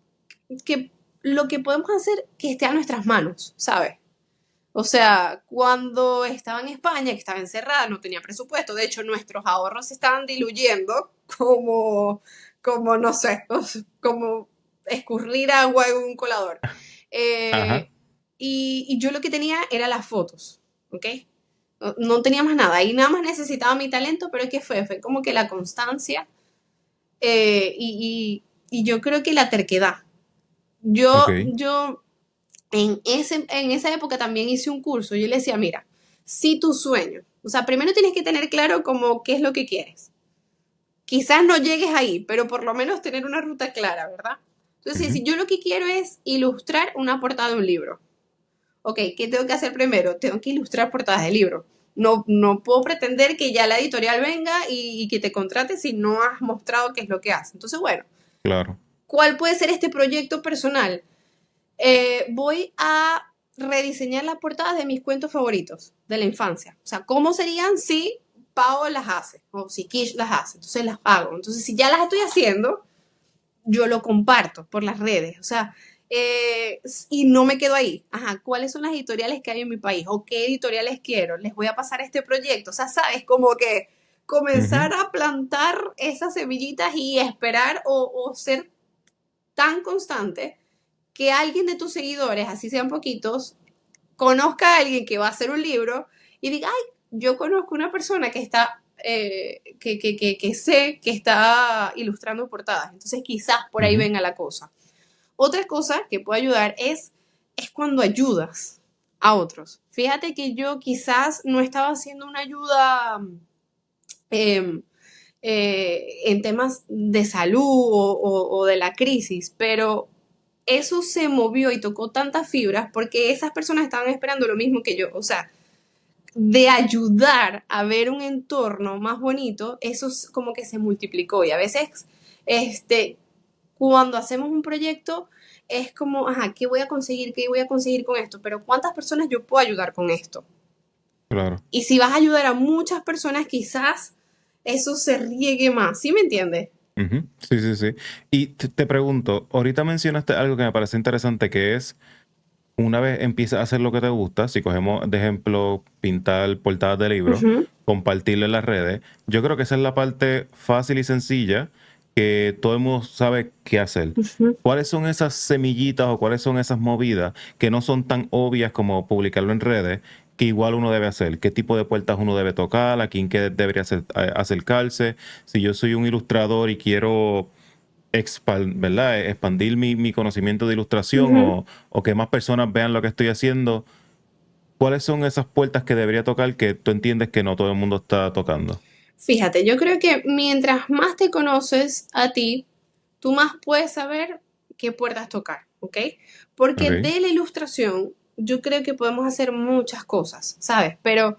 Speaker 1: que lo que podemos hacer que esté a nuestras manos, ¿sabes? O sea, cuando estaba en España, que estaba encerrada, no tenía presupuesto. De hecho, nuestros ahorros se estaban diluyendo como no sé, como escurrir agua en un colador.
Speaker 2: Ajá.
Speaker 1: Eh, y yo lo que tenía era las fotos, ¿ok? No tenía más nada. Ahí nada más necesitaba mi talento, pero es que fue como que la constancia y yo creo que la terquedad.
Speaker 2: Ok.
Speaker 1: Yo En esa época también hice un curso. Yo le decía, mira, si tu sueño, o sea, primero tienes que tener claro como qué es lo que quieres. Quizás no llegues ahí, pero por lo menos tener una ruta clara, ¿verdad? Entonces,
Speaker 2: Ujú.
Speaker 1: si yo lo que quiero es ilustrar una portada de un libro, ok, ¿qué tengo que hacer primero? Tengo que ilustrar portadas de libro. No, no puedo pretender que ya la editorial venga y que te contrate si no has mostrado qué es lo que hace. Entonces, bueno,
Speaker 2: Claro.
Speaker 1: ¿cuál puede ser este proyecto personal? Voy a rediseñar las portadas de mis cuentos favoritos de la infancia. O sea, ¿cómo serían si Pau las hace o si Kish las hace? Entonces las hago. Entonces, si ya las estoy haciendo, yo lo comparto por las redes. O sea, y no me quedo ahí. Ajá, ¿cuáles son las editoriales que hay en mi país? ¿O qué editoriales quiero? Les voy a pasar este proyecto. O sea, sabes, como que
Speaker 2: Ujú.
Speaker 1: comenzar a plantar esas semillitas y esperar o ser tan constante que alguien de tus seguidores, así sean poquitos, conozca a alguien que va a hacer un libro y diga, ay, yo conozco una persona que está, que sé que está ilustrando portadas. Entonces quizás por ahí
Speaker 2: Ujú.
Speaker 1: venga la cosa. Otra cosa que puede ayudar es cuando ayudas a otros. Fíjate que yo quizás no estaba haciendo una ayuda eh, en temas de salud o de la crisis, pero eso se movió y tocó tantas fibras porque esas personas estaban esperando lo mismo que yo. O sea, de ayudar a ver un entorno más bonito, eso es como que se multiplicó. Y a veces, este, cuando hacemos un proyecto, es como, ajá, ¿qué voy a conseguir? ¿Qué voy a conseguir con esto? Pero ¿cuántas personas yo puedo ayudar con esto?
Speaker 2: Claro.
Speaker 1: Y si vas a ayudar a muchas personas, quizás eso se riegue más. ¿Sí me entiendes?
Speaker 2: Ujú. Sí, sí, sí. Y te pregunto, ahorita mencionaste algo que me parece interesante, que es una vez empiezas a hacer lo que te gusta, si cogemos de ejemplo pintar portadas de libros,
Speaker 1: Ujú,
Speaker 2: compartirlo en las redes, yo creo que esa es la parte fácil y sencilla que todo el mundo sabe qué hacer.
Speaker 1: ujú.
Speaker 2: ¿Cuáles son esas semillitas o cuáles son esas movidas que no son tan obvias como publicarlo en redes, que igual uno debe hacer? ¿Qué tipo de puertas uno debe tocar? ¿A quién que debería acercarse? Si yo soy un ilustrador y quiero ¿verdad? Expandir mi conocimiento de ilustración
Speaker 1: Ujú.
Speaker 2: o que más personas vean lo que estoy haciendo. ¿Cuáles son esas puertas que debería tocar que tú entiendes que no todo el mundo está tocando?
Speaker 1: Fíjate, yo creo que mientras más te conoces a ti, tú más puedes saber qué puertas tocar, ¿ok? Porque
Speaker 2: Ok.
Speaker 1: de la ilustración yo creo que podemos hacer muchas cosas, ¿sabes? Pero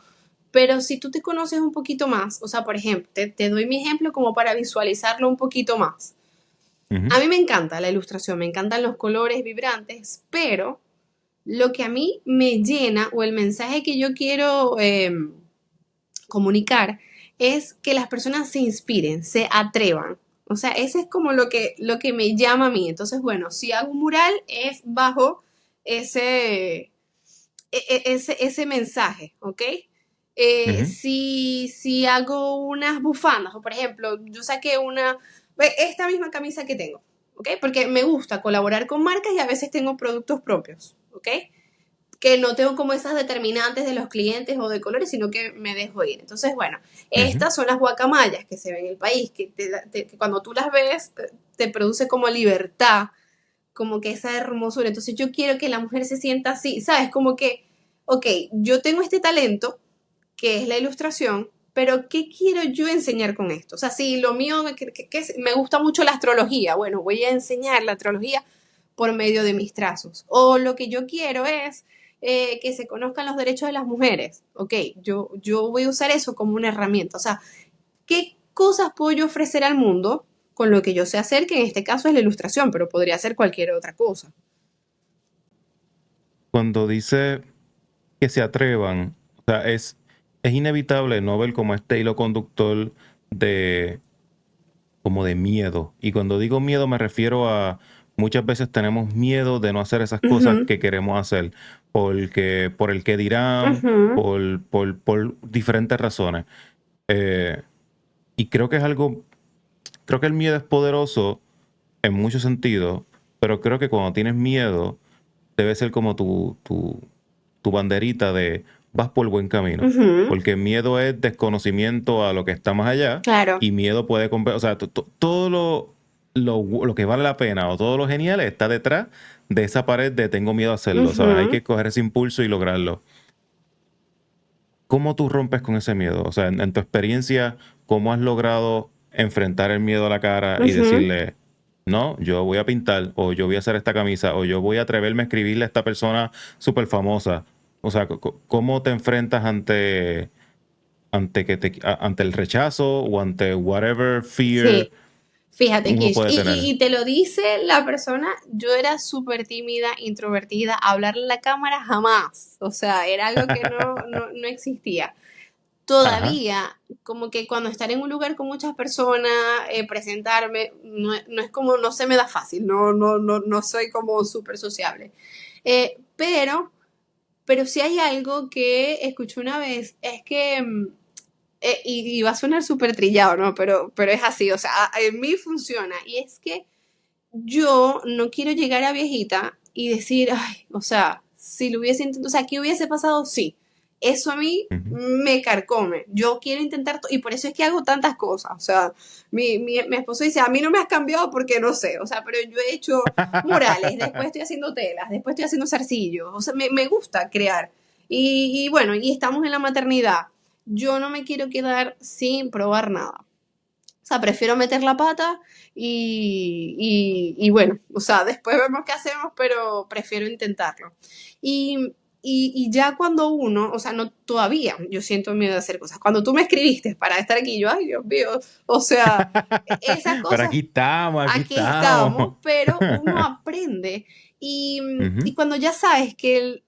Speaker 1: si tú te conoces un poquito más, o sea, por ejemplo, te doy mi ejemplo como para visualizarlo un poquito más.
Speaker 2: Ujú.
Speaker 1: A mí me encanta la ilustración, me encantan los colores vibrantes, pero lo que a mí me llena o el mensaje que yo quiero comunicar es que las personas se inspiren, se atrevan. O sea, ese es como lo que me llama a mí. Entonces, bueno, si hago un mural es bajo ese mensaje, ¿ok?
Speaker 2: Ujú.
Speaker 1: Si hago unas bufandas, o por ejemplo, yo saqué esta misma camisa que tengo, ¿ok? Porque me gusta colaborar con marcas y a veces tengo productos propios, ¿ok? Que no tengo como esas determinantes de los clientes o de colores, sino que me dejo ir. Entonces, bueno,
Speaker 2: Ujú.
Speaker 1: estas son las guacamayas que se ven en el país, que cuando tú las ves te produce como libertad, como que esa hermosura. Entonces yo quiero que la mujer se sienta así, ¿sabes? Como que, ok, yo tengo este talento, que es la ilustración, pero ¿qué quiero yo enseñar con esto? O sea, si lo mío, me gusta mucho la astrología, bueno, voy a enseñar la astrología por medio de mis trazos. O lo que yo quiero es que se conozcan los derechos de las mujeres. Ok, yo voy a usar eso como una herramienta. O sea, ¿qué cosas puedo yo ofrecer al mundo con lo que yo sé hacer? Que en este caso es la ilustración, pero podría ser cualquier otra cosa.
Speaker 2: Cuando dice que se atrevan, o sea, es inevitable no ver como este hilo conductor de como de miedo. Y cuando digo miedo me refiero a muchas veces tenemos miedo de no hacer esas cosas
Speaker 1: Ujú,
Speaker 2: que queremos hacer, porque por el que dirán,
Speaker 1: ujú,
Speaker 2: por diferentes razones. Eh, y creo que el miedo es poderoso en muchos sentidos, pero creo que cuando tienes miedo debe ser como tu banderita de vas por el buen camino.
Speaker 1: ujú.
Speaker 2: Porque miedo es desconocimiento a lo que está más allá
Speaker 1: Claro.
Speaker 2: y miedo o sea, todo lo que vale la pena o todo lo genial está detrás de esa pared de tengo miedo a hacerlo, ¿sabes? Hay
Speaker 1: Ujú.
Speaker 2: que coger ese impulso y lograrlo. ¿Cómo tú rompes con ese miedo? O sea, en tu experiencia, ¿cómo has logrado enfrentar el miedo a la cara y
Speaker 1: Ujú.
Speaker 2: decirle, no, yo voy a pintar, o yo voy a hacer esta camisa, o yo voy a atreverme a escribirle a esta persona súper famosa? O sea, ¿cómo te enfrentas ante el rechazo o ante whatever fear
Speaker 1: Sí. Fíjate,
Speaker 2: uno
Speaker 1: Kish,
Speaker 2: puede tener?
Speaker 1: y te lo dice la persona, yo era súper tímida, introvertida, hablarle a la cámara jamás, o sea, era algo que no existía.
Speaker 2: Ajá,
Speaker 1: Todavía, como que cuando estar en un lugar con muchas personas, presentarme, no es como, no se me da fácil, no soy como súper sociable. Pero si hay algo que escuché una vez, es que y va a sonar súper trillado, ¿no? Pero es así, o sea, en mí funciona. Y es que yo no quiero llegar a viejita y decir, ay, o sea, si lo hubiese intentado, o sea, ¿qué hubiese pasado? Sí. Eso a mí
Speaker 2: ujú.
Speaker 1: me carcome. Yo quiero intentar, y por eso es que hago tantas cosas. O sea, mi esposo dice, a mí no me has cambiado porque no sé. O sea, pero yo he hecho murales, después estoy haciendo telas, después estoy haciendo zarcillos. O sea, me gusta crear. Y bueno, y estamos en la maternidad. Yo no me quiero quedar sin probar nada. O sea, prefiero meter la pata y bueno, o sea, después vemos qué hacemos, pero prefiero intentarlo. Y ya cuando uno, o sea, no todavía, yo siento miedo de hacer cosas. Cuando tú me escribiste para estar aquí, yo, ay, Dios mío, o sea, esas
Speaker 2: Pero
Speaker 1: cosas,
Speaker 2: aquí estamos, aquí
Speaker 1: aquí
Speaker 2: estamos.
Speaker 1: estamos, pero uno aprende. Y,
Speaker 2: Ujú,
Speaker 1: y cuando ya sabes que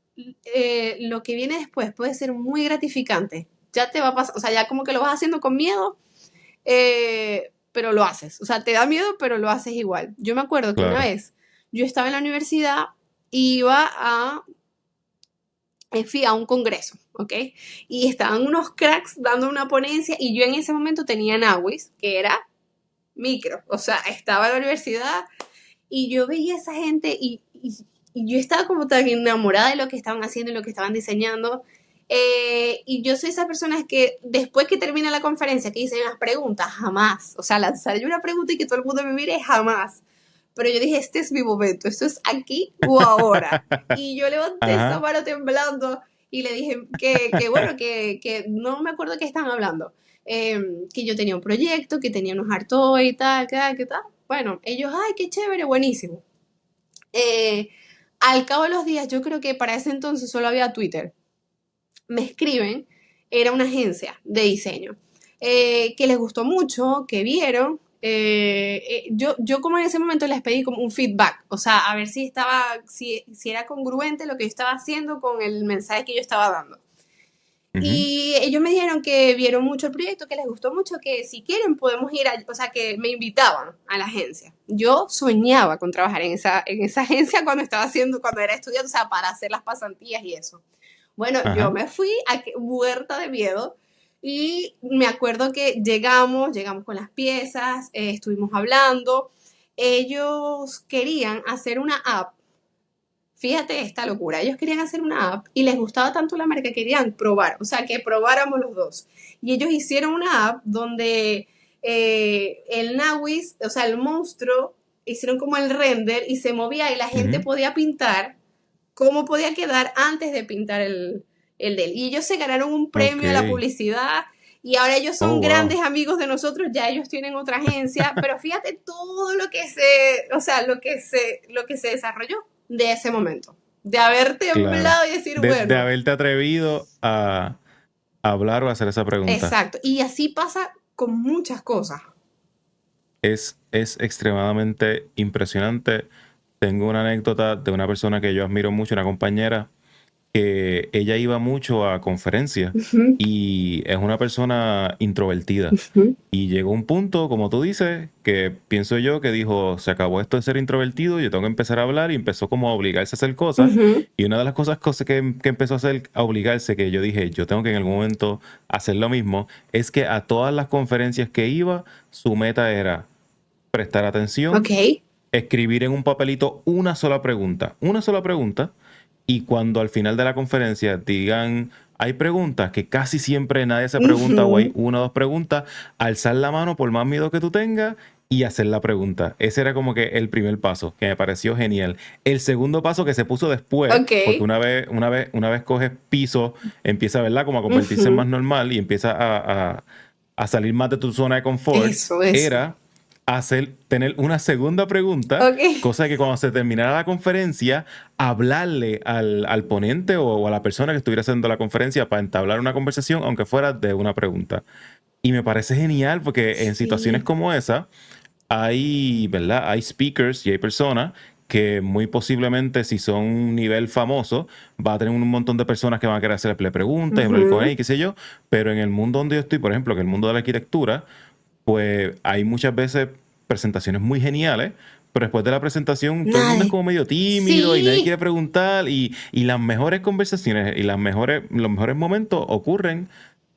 Speaker 1: lo que viene después puede ser muy gratificante, ya te va a pasar, o sea, ya como que lo vas haciendo con miedo, pero lo haces. O sea, te da miedo, pero lo haces igual. Yo me acuerdo que una
Speaker 2: claro.
Speaker 1: vez yo estaba en la universidad y fui a un congreso, ¿ok? Y estaban unos cracks dando una ponencia y yo en ese momento tenía Nawis, que era micro, o sea, estaba en la universidad y yo veía a esa gente y yo estaba como tan enamorada de lo que estaban haciendo y lo que estaban diseñando. Y yo soy esa persona que después que termina la conferencia, que dicen las preguntas, jamás. O sea, lanzar yo una pregunta y que todo el mundo me mire, jamás. Pero yo dije, este es mi momento, esto es aquí o ahora. Y yo levanté esa
Speaker 2: Ajá.
Speaker 1: mano temblando y le dije que bueno, que no me acuerdo qué estaban hablando. Que yo tenía un proyecto, que tenía unos hartos y tal, que tal. Bueno, ellos, ay, qué chévere, buenísimo. Eh, Al cabo de los días, yo creo que para ese entonces solo había Twitter. Me escriben, era una agencia de diseño, que les gustó mucho, que vieron. Yo como en ese momento les pedí como un feedback, o sea, a ver si era congruente lo que yo estaba haciendo con el mensaje que yo estaba dando.
Speaker 2: Ujú.
Speaker 1: Y ellos me dijeron que vieron mucho el proyecto, que les gustó mucho, que si quieren podemos ir, o sea, que me invitaban a la agencia. Yo soñaba con trabajar en esa agencia cuando era estudiante, o sea, para hacer las pasantías y eso. Bueno, yo
Speaker 2: Ajá.
Speaker 1: me fui muerta de miedo y me acuerdo que llegamos con las piezas, estuvimos hablando. Ellos querían hacer una app. Fíjate esta locura. Ellos querían hacer una app y les gustaba tanto la marca que querían probar, o sea, que probáramos los dos. Y ellos hicieron una app donde el Nawis, o sea, el monstruo, hicieron como el render y se movía y la gente
Speaker 2: Ujú.
Speaker 1: podía pintar cómo podía quedar antes de pintar el de él. Y ellos se ganaron un
Speaker 2: Ok.
Speaker 1: premio a la publicidad y ahora ellos
Speaker 2: Oh,
Speaker 1: son
Speaker 2: wow.
Speaker 1: grandes amigos de nosotros, ya ellos tienen otra agencia, pero fíjate todo o sea, lo que se desarrolló de ese momento, de haber
Speaker 2: Claro.
Speaker 1: temblado y decir,
Speaker 2: De
Speaker 1: bueno,
Speaker 2: haberte atrevido a hablar o hacer esa pregunta.
Speaker 1: exacto. Y así pasa con muchas cosas.
Speaker 2: Es extremadamente impresionante. Tengo una anécdota de una persona que yo admiro mucho, una compañera, que ella iba mucho a conferencias
Speaker 1: Ujú,
Speaker 2: y es una persona introvertida.
Speaker 1: ujú,
Speaker 2: Y llegó un punto, como tú dices, que pienso yo que dijo, se acabó esto de ser introvertido, yo tengo que empezar a hablar y empezó como a obligarse a hacer cosas.
Speaker 1: ujú.
Speaker 2: Y una de las cosas que empezó a hacer, a obligarse, que yo dije, yo tengo que en algún momento hacer lo mismo, es que a todas las conferencias que iba, su meta era prestar atención,
Speaker 1: Ok.
Speaker 2: escribir en un papelito una sola pregunta, y cuando al final de la conferencia digan, hay preguntas, que casi siempre nadie se pregunta o hay
Speaker 1: Ujú.
Speaker 2: una o dos preguntas, alzar la mano por más miedo que tú tengas y hacer la pregunta. Ese era como que el primer paso, que me pareció genial. El segundo paso que se puso después,
Speaker 1: Ok.
Speaker 2: porque una vez coges piso, empieza, ¿verdad? Como a convertirse en más
Speaker 1: Ujú.
Speaker 2: normal y empieza a salir más de tu zona de confort,
Speaker 1: Eso.
Speaker 2: era tener una segunda pregunta,
Speaker 1: Ok.
Speaker 2: cosa que cuando se terminara la conferencia, hablarle al ponente o a la persona que estuviera haciendo la conferencia para entablar una conversación, aunque fuera de una pregunta. Y me parece genial porque en situaciones
Speaker 1: Sí.
Speaker 2: como esa, ¿verdad? Hay speakers y hay personas que muy posiblemente, si son un nivel famoso, va a tener un montón de personas que van a querer hacerle preguntas y hablar con él,
Speaker 1: Ujú.
Speaker 2: qué sé yo. Pero en el mundo donde yo estoy, por ejemplo, que el mundo de la arquitectura, pues hay muchas veces presentaciones muy geniales, pero después de la presentación todo el mundo es
Speaker 1: Nadie.
Speaker 2: como medio tímido y nadie quiere
Speaker 1: Sí.
Speaker 2: preguntar y las mejores conversaciones y los mejores momentos ocurren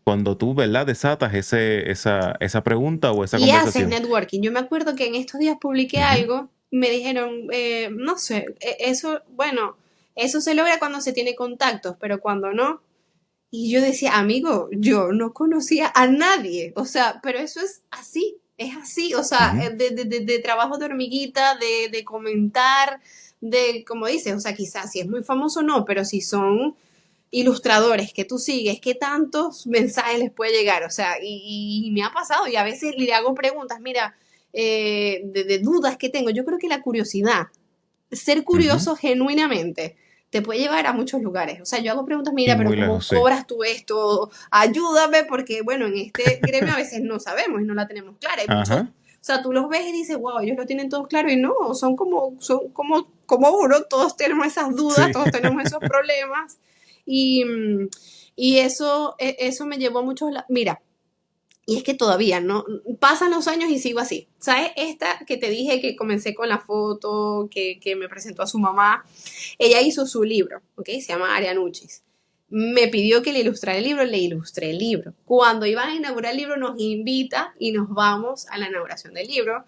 Speaker 2: cuando tú, ¿verdad? Desatas esa pregunta o esa
Speaker 1: Y haces
Speaker 2: conversación.
Speaker 1: networking. Yo me acuerdo que en estos días publiqué
Speaker 2: Ujú.
Speaker 1: algo, me dijeron, no sé, eso, bueno, eso se logra cuando se tiene contactos, pero cuando no. Y yo decía, amigo, yo no conocía a nadie. O sea, pero eso es así. O sea,
Speaker 2: Ujú.
Speaker 1: de trabajo de hormiguita, de comentar, de, como dices, o sea, quizás si es muy famoso no, pero si son ilustradores que tú sigues, ¿qué tantos mensajes les puede llegar? O sea, y me ha pasado y a veces le hago preguntas, mira, de dudas que tengo. Yo creo que la curiosidad, ser
Speaker 2: Ujú.
Speaker 1: curioso genuinamente, te puede llevar a muchos lugares. O sea, yo hago preguntas,
Speaker 2: Y
Speaker 1: mira, pero
Speaker 2: muy
Speaker 1: ¿cómo
Speaker 2: lejos, sí.
Speaker 1: cobras tú esto? Ayúdame, porque bueno, en este gremio a veces no sabemos y no la tenemos clara. Hay muchos,
Speaker 2: Ajá.
Speaker 1: o sea, tú los ves y dices, wow, ellos lo tienen todo claro y no, como uno, todos tenemos esas dudas,
Speaker 2: Sí.
Speaker 1: todos tenemos esos problemas y, y eso me llevó a muchos, mira, y es que todavía no pasan los años y sigo así. ¿Sabes? Esta que te dije que comencé con la foto, que me presentó a su mamá, ella hizo su libro, ¿ok? Se llama Arianuchis. Me pidió que le ilustrara el libro, le ilustré el libro. Cuando iban a inaugurar el libro, nos invita y nos vamos a la inauguración del libro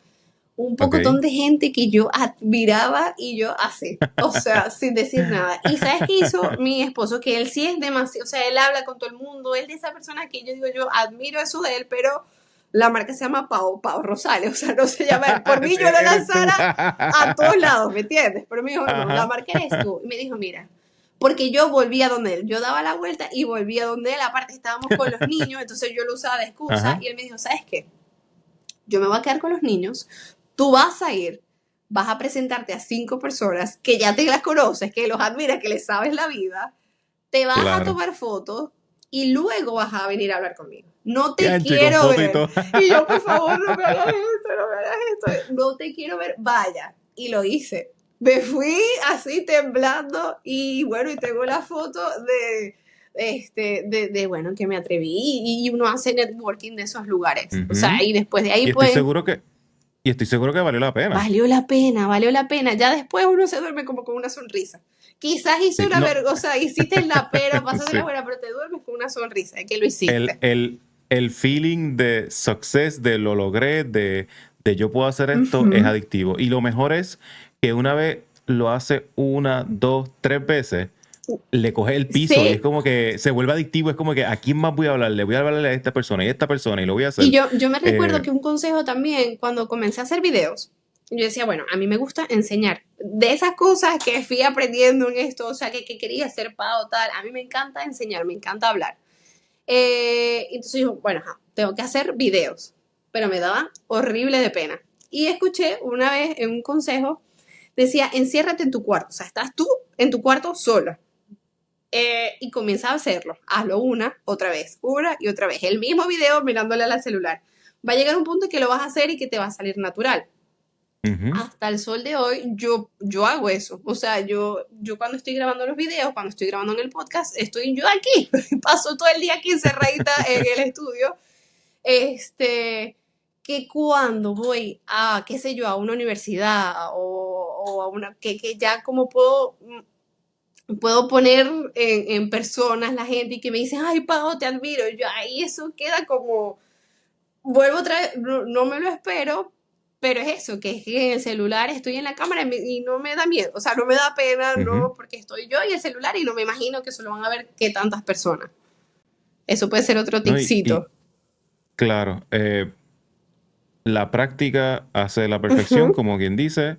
Speaker 1: un
Speaker 2: Ok.
Speaker 1: pocotón de gente que yo admiraba y yo así, o sea, sin decir nada. ¿Y sabes qué hizo mi esposo? Que él sí es demasiado, o sea, él habla con todo el mundo, él de esa persona que yo digo, yo admiro eso de él, pero la marca se llama Pau Rosales, o sea, no se llama él. Por mí
Speaker 2: Sí,
Speaker 1: yo lo
Speaker 2: eres tú.
Speaker 1: lanzara a todos lados, ¿me entiendes? Pero me dijo, no, la
Speaker 2: Ajá.
Speaker 1: marca eres tú. Y me dijo, mira, porque yo volvía donde él, yo daba la vuelta y volvía donde él, aparte estábamos con los niños, entonces yo lo usaba de excusa
Speaker 2: Ajá.
Speaker 1: y él me dijo, ¿sabes qué? Yo me voy a quedar con los niños, tú vas a ir, vas a presentarte a 5 personas que ya te las conoces, que los admiras, que les sabes la vida, te vas a
Speaker 2: Claro.
Speaker 1: tomar fotos y luego vas a venir a hablar conmigo. No te
Speaker 2: Yanche con
Speaker 1: quiero
Speaker 2: foto y
Speaker 1: ver.
Speaker 2: todo.
Speaker 1: Y yo, por favor, no me hagas esto, no me hagas esto. No te quiero ver. Vaya. Y lo hice. Me fui así temblando y bueno, y tengo la foto bueno, que me atreví y uno hace networking de esos lugares. O sea,
Speaker 2: Ujú.
Speaker 1: y después de ahí,
Speaker 2: Y estoy
Speaker 1: pues,
Speaker 2: seguro que, y estoy seguro que valió la pena.
Speaker 1: valió la pena, valió la pena. Ya después uno se duerme como con una sonrisa. Quizás hice
Speaker 2: Sí,
Speaker 1: una
Speaker 2: no,
Speaker 1: vergüenza, hiciste la pera, pasaste la
Speaker 2: sí.
Speaker 1: buena, pero te duermes con una sonrisa de que lo
Speaker 2: El,
Speaker 1: hiciste.
Speaker 2: el, el feeling de success, de lo logré, de yo puedo hacer esto, es
Speaker 1: Ujú.
Speaker 2: adictivo. Y lo mejor es que una vez lo hace una, dos, tres veces, le coge el piso y es
Speaker 1: Sí,
Speaker 2: como que se vuelve adictivo. Es como que ¿a quién más voy a hablarle? Voy a hablarle a esta persona y a esta persona y lo voy a
Speaker 1: y
Speaker 2: hacer.
Speaker 1: yo me recuerdo
Speaker 2: Eh,
Speaker 1: que un consejo también, cuando comencé a hacer videos, yo decía, bueno, a mí me gusta enseñar. De esas cosas que fui aprendiendo en esto, o sea, que quería ser pavo, tal, a mí me encanta enseñar, me encanta hablar. Entonces yo, bueno, ajá, tengo que hacer videos, pero me daba horrible de pena. Y escuché una vez en un consejo, decía, enciérrate en tu cuarto, o sea, estás tú en tu cuarto sola. Y comienza a hacerlo, hazlo una y otra vez, el mismo video mirándole al celular. Va a llegar un punto que lo vas a hacer y que te va a salir natural.
Speaker 2: ujú.
Speaker 1: Hasta el sol de hoy yo hago eso. O sea, yo cuando estoy grabando los videos, cuando estoy grabando en el podcast, estoy yo aquí. Paso todo el día aquí encerradita en el estudio. Este, que cuando voy a, qué sé yo, a una universidad o a una, que ya como puedo poner en personas la gente y que me dicen, ay, Pau, te admiro. Yo ahí eso queda como, vuelvo otra vez, no me lo espero, pero es eso, que es que en el celular estoy en la cámara y no me da miedo, o sea, no me da pena,
Speaker 2: Ujú.
Speaker 1: no, porque estoy yo y el celular y no me imagino que eso lo van a ver que tantas personas. Eso puede ser otro
Speaker 2: No, y
Speaker 1: ticito.
Speaker 2: claro, la práctica hace la perfección,
Speaker 1: Ujú.
Speaker 2: como quien dice.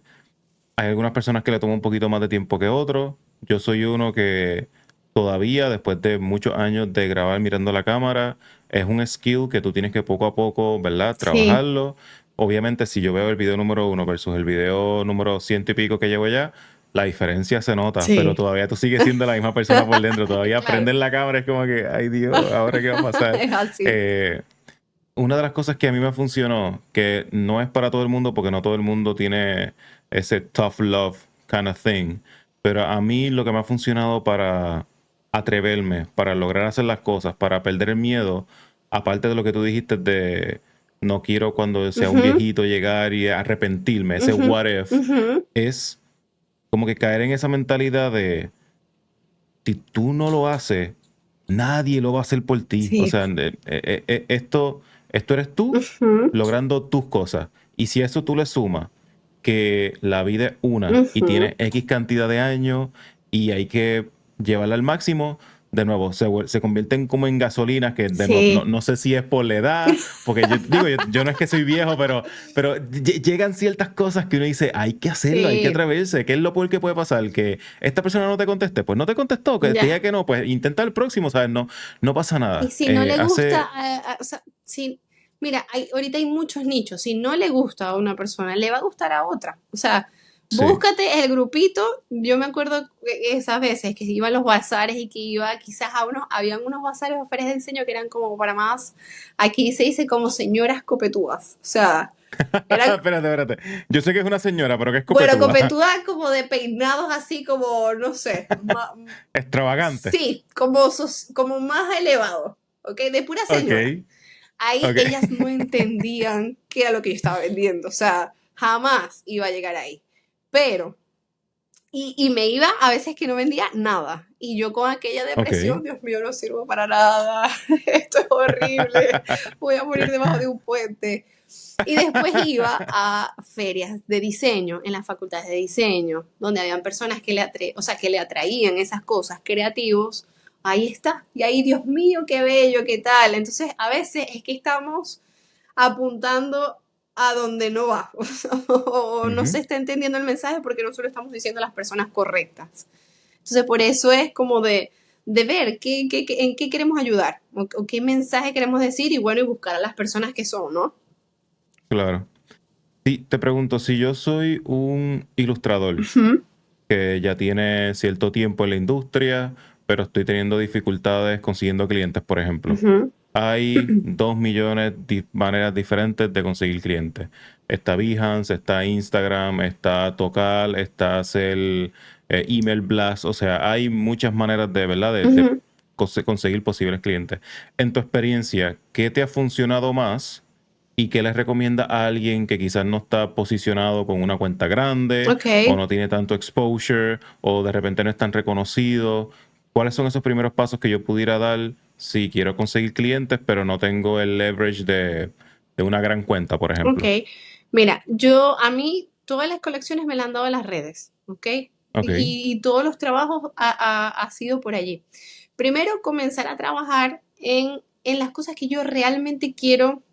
Speaker 2: Hay algunas personas que le toman un poquito más de tiempo que otros. Yo soy uno que todavía, después de muchos años de grabar mirando la cámara, es un skill que tú tienes que poco a poco, ¿verdad?
Speaker 1: Sí,
Speaker 2: Trabajarlo. Obviamente, si yo veo el video número uno versus el video número ciento y pico que llevo ya, la diferencia se nota, pero
Speaker 1: sí.
Speaker 2: todavía tú sigues siendo la misma persona por dentro. Todavía
Speaker 1: Claro.
Speaker 2: prender la cámara es como que, ay Dios, ¿ahora qué va a pasar?
Speaker 1: Es así.
Speaker 2: Eh, una de las cosas que a mí me funcionó, que no es para todo el mundo, porque no todo el mundo tiene ese tough love kind of thing, pero a mí lo que me ha funcionado para atreverme, para lograr hacer las cosas, para perder el miedo, aparte de lo que tú dijiste de no quiero cuando sea un
Speaker 1: Ujú,
Speaker 2: viejito llegar y arrepentirme, ese
Speaker 1: ujú,
Speaker 2: what if,
Speaker 1: ujú.
Speaker 2: es como que caer en esa mentalidad de si tú no lo haces, nadie lo va a hacer por ti. O
Speaker 1: Sí.
Speaker 2: sea, esto eres tú
Speaker 1: Ujú,
Speaker 2: logrando tus cosas. Y si a eso tú le sumas que la vida es una y
Speaker 1: ujú.
Speaker 2: tiene X cantidad de años y hay que llevarla al máximo, de nuevo, se convierten como en gasolinas que de nuevo, no,
Speaker 1: Sí,
Speaker 2: no sé si es por la edad, porque yo digo, yo no es que soy viejo, pero llegan ciertas cosas que uno dice, hay que hacerlo, hay que
Speaker 1: sí.
Speaker 2: atreverse. ¿Qué es lo peor que puede pasar? Que esta persona no te conteste. Pues no te contestó, que te
Speaker 1: Ya.
Speaker 2: diga que no, pues intenta el próximo, ¿sabes? No, no pasa
Speaker 1: Y
Speaker 2: nada.
Speaker 1: si no le gusta,
Speaker 2: Hace,
Speaker 1: o sea, mira, ahorita hay muchos nichos. Si no le gusta a una persona, le va a gustar a otra. O sea,
Speaker 2: sí.
Speaker 1: búscate el grupito. Yo me acuerdo esas veces que iba a los bazares y que iba quizás habían unos bazares o ferias de diseño que eran como para más, aquí se dice como señoras copetudas. O sea, eran,
Speaker 2: Espérate. Yo sé que es una señora, pero que es
Speaker 1: bueno,
Speaker 2: copetúa.
Speaker 1: copetudas como de peinados así como, no sé,
Speaker 2: Extravagante.
Speaker 1: sí, como, como más elevados, ¿ok? De pura
Speaker 2: Ok,
Speaker 1: señora. Ahí
Speaker 2: ok.
Speaker 1: ellas no entendían qué era lo que yo estaba vendiendo, o sea, jamás iba a llegar ahí. Pero, y me iba a veces que no vendía nada. Y yo con aquella depresión,
Speaker 2: Ok.
Speaker 1: Dios mío, no sirvo para nada, esto es horrible, voy a morir debajo de un puente. Y después iba a ferias de diseño en las facultades de diseño, donde habían personas que o sea, que le atraían esas cosas creativos. Ahí está. Y ahí, Dios mío, qué bello, qué tal. Entonces, a veces es que estamos apuntando a donde no va. O no se
Speaker 2: Ujú.
Speaker 1: está entendiendo el mensaje porque no se lo estamos diciendo a las personas correctas. Entonces, por eso es como de ver en qué queremos ayudar o qué mensaje queremos decir y bueno, y buscar a las personas que son, ¿no?
Speaker 2: Claro. Sí, te pregunto, si yo soy un ilustrador
Speaker 1: Ujú,
Speaker 2: que ya tiene cierto tiempo en la industria, pero estoy teniendo dificultades consiguiendo clientes, por ejemplo.
Speaker 1: ujú,
Speaker 2: Hay 2 millones de maneras diferentes de conseguir clientes. Está Behance, está Instagram, está Total, está hacer email blast. O sea, hay muchas maneras de, ¿verdad? De
Speaker 1: ujú.
Speaker 2: conseguir posibles clientes. En tu experiencia, ¿qué te ha funcionado más? ¿Y qué les recomienda a alguien que quizás no está posicionado con una cuenta grande
Speaker 1: Ok.
Speaker 2: o no tiene tanto exposure o de repente no es tan reconocido? ¿Cuáles son esos primeros pasos que yo pudiera dar si quiero conseguir clientes, pero no tengo el leverage de una gran cuenta, por
Speaker 1: Ok,
Speaker 2: ejemplo?
Speaker 1: mira, a mí todas las colecciones me las han dado en las redes, ¿ok?
Speaker 2: Ok.
Speaker 1: Y todos los trabajos ha sido por allí. Primero, comenzar a trabajar en las cosas que yo realmente quiero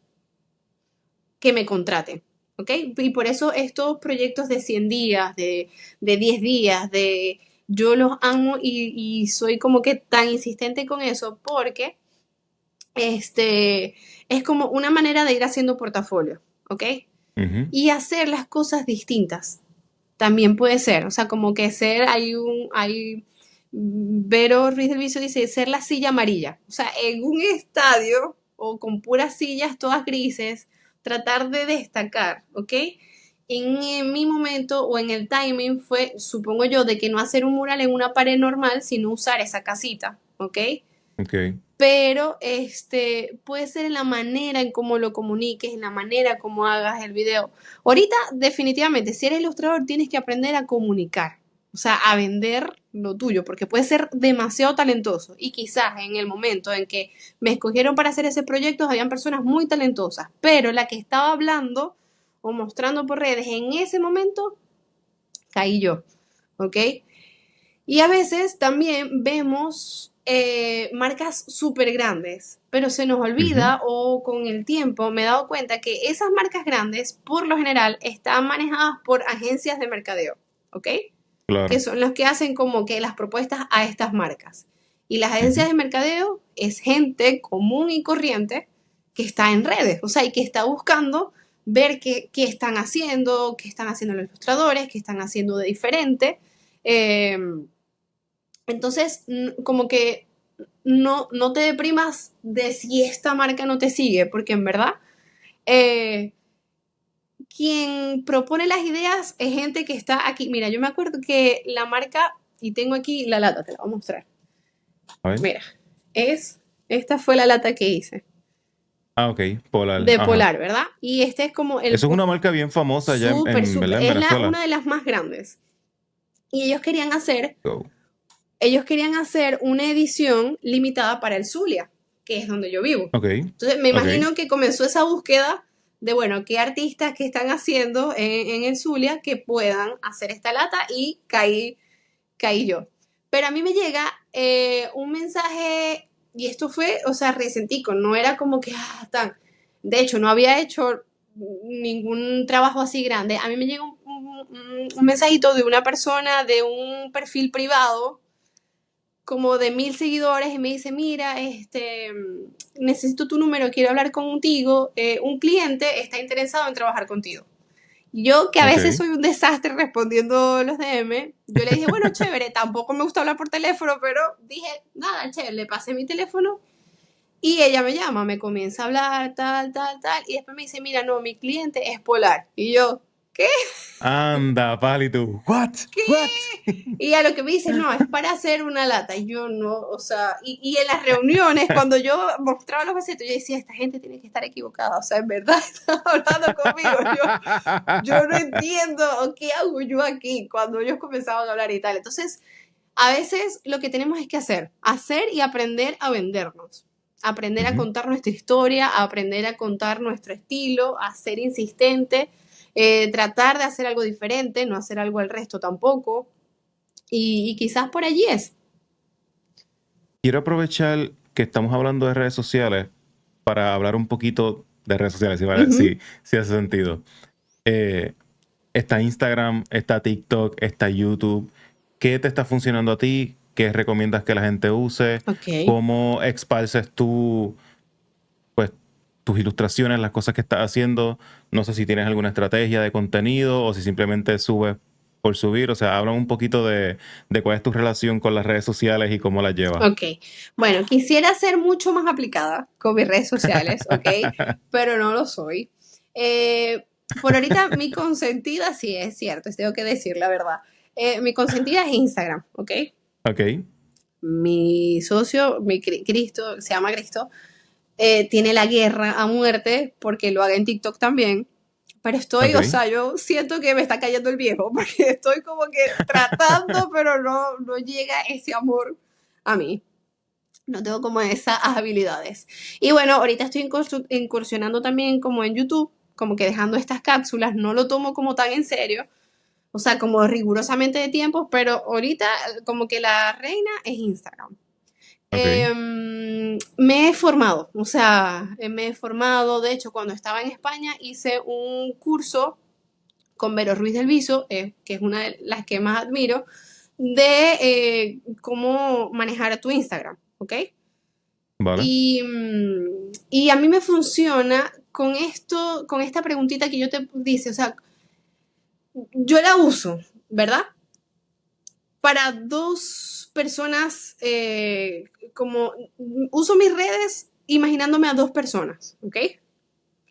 Speaker 1: que me contraten, ¿ok? Y por eso estos proyectos de 100 días, de 10 días, yo los amo y soy como que tan insistente con eso porque es como una manera de ir haciendo portafolio, ¿ok?
Speaker 2: Ujú.
Speaker 1: Y hacer las cosas distintas. También puede ser, o sea, como que Vero Ruiz del Vicio dice ser la silla amarilla, o sea, en un estadio o con puras sillas todas grises, tratar de destacar, ¿ok? Mi momento o en el timing fue, supongo yo, de que no hacer un mural en una pared normal, sino usar esa casita, ¿ok?
Speaker 2: Ok.
Speaker 1: Pero puede ser en la manera en cómo lo comuniques, en la manera como hagas el video. Ahorita, definitivamente, si eres ilustrador, tienes que aprender a comunicar, o sea, a vender lo tuyo, porque puedes ser demasiado talentoso y quizás en el momento en que me escogieron para hacer ese proyecto, habían personas muy talentosas, pero la que estaba hablando o mostrando por redes en ese momento, caí yo, ¿ok? Y a veces también vemos marcas súper grandes, pero se nos
Speaker 2: Ujú.
Speaker 1: olvida o con el tiempo me he dado cuenta que esas marcas grandes, por lo general, están manejadas por agencias de mercadeo, ¿ok? Que
Speaker 2: Claro.
Speaker 1: son los que hacen como que las propuestas a estas marcas. Y las agencias
Speaker 2: Ujú.
Speaker 1: de mercadeo es gente común y corriente que está en redes, o sea, y que está buscando ver qué qué están haciendo los ilustradores, qué están haciendo de diferente. Eh, entonces, como que no te deprimas de si esta marca no te sigue, porque en verdad, eh, quien propone las ideas es gente que está aquí. Mira, yo me acuerdo que la marca, y tengo aquí la lata, te la voy a mostrar.
Speaker 2: A ver.
Speaker 1: Mira, esta fue la lata que hice,
Speaker 2: Ah, ok. Polar.
Speaker 1: de
Speaker 2: Ajá.
Speaker 1: Polar, ¿verdad? Y este es como el
Speaker 2: Eso es una marca bien famosa allá
Speaker 1: súper, súper,
Speaker 2: ¿verdad? En
Speaker 1: es
Speaker 2: Venezuela.
Speaker 1: una de las más grandes. Y
Speaker 2: Go.
Speaker 1: ellos querían hacer una edición limitada para el Zulia, que es donde yo vivo.
Speaker 2: Ok.
Speaker 1: Entonces me
Speaker 2: Ok.
Speaker 1: imagino que comenzó esa búsqueda de, bueno, qué artistas que están haciendo en el Zulia que puedan hacer esta lata y caí yo. Pero a mí me llega un mensaje, y esto fue, o sea, resentico, no era como que, tan. De hecho, no había hecho ningún trabajo así grande. A mí me llega un mensajito de una persona de un perfil privado como de 1000 seguidores y me dice, mira, necesito tu número, quiero hablar contigo, un cliente está interesado en trabajar contigo. Yo, que a veces
Speaker 2: Ok.
Speaker 1: soy un desastre respondiendo los DM, yo le dije, bueno, chévere, tampoco me gusta hablar por teléfono, pero dije, nada, chévere, le pasé mi teléfono y ella me llama, me comienza a hablar, tal, tal, tal, y después me dice, mira, no, mi cliente es Polar. Y yo, ¿qué?
Speaker 2: Anda, Palitu. What?
Speaker 1: ¿Qué?
Speaker 2: What?
Speaker 1: Y a lo que me dices, no, es para hacer una lata. Y yo no, o sea, y en las reuniones, cuando yo mostraba los bocetos, yo decía, esta gente tiene que estar equivocada, o sea, en verdad están hablando conmigo. Yo no entiendo qué hago yo aquí cuando ellos comenzaban a hablar y tal. Entonces, a veces lo que tenemos es que hacer y aprender a vendernos. Aprender a
Speaker 2: Ujú.
Speaker 1: contar nuestra historia, aprender a contar nuestro estilo, a ser insistente, tratar de hacer algo diferente, no hacer algo al resto tampoco. Y quizás por allí es.
Speaker 2: Quiero aprovechar que estamos hablando de redes sociales para hablar un poquito de redes sociales, si,
Speaker 1: Ujú.
Speaker 2: si hace sentido. Eh, Está Instagram, está TikTok, está YouTube. ¿Qué te está funcionando a ti? ¿Qué recomiendas que la gente use?
Speaker 1: Ok.
Speaker 2: ¿Cómo esparces tú, pues, tus ilustraciones, las cosas que estás haciendo? No sé si tienes alguna estrategia de contenido o si simplemente subes por subir. O sea, habla un poquito de cuál es tu relación con las redes sociales y cómo las llevas.
Speaker 1: Ok. Bueno, quisiera ser mucho más aplicada con mis redes sociales, ok, pero no lo soy. Eh, por ahorita mi consentida, sí es cierto, tengo que decir la verdad. Mi consentida es Instagram, ok.
Speaker 2: Ok,
Speaker 1: Mi socio, Cristo, se llama Cristo, tiene la guerra a muerte porque lo haga en TikTok también. Pero estoy, o
Speaker 2: ok.
Speaker 1: sea, yo siento que me está cayendo el viejo porque estoy como que tratando, pero no llega ese amor a mí. No tengo como esas habilidades. Y bueno, ahorita estoy incursionando también como en YouTube, como que dejando estas cápsulas, no lo tomo como tan en serio, o sea, como rigurosamente de tiempo, pero ahorita como que la reina es Instagram.
Speaker 2: Ok.
Speaker 1: Me he formado, o sea, me he formado, de hecho, cuando estaba en España hice un curso con Vero Ruiz del Viso, que es una de las que más admiro, de cómo manejar tu Instagram, ¿ok?
Speaker 2: Vale.
Speaker 1: Y a mí me funciona con esto, con esta preguntita que yo te dice, o sea, yo la uso, ¿verdad? Para dos personas, como uso mis redes imaginándome a dos personas, ¿ok?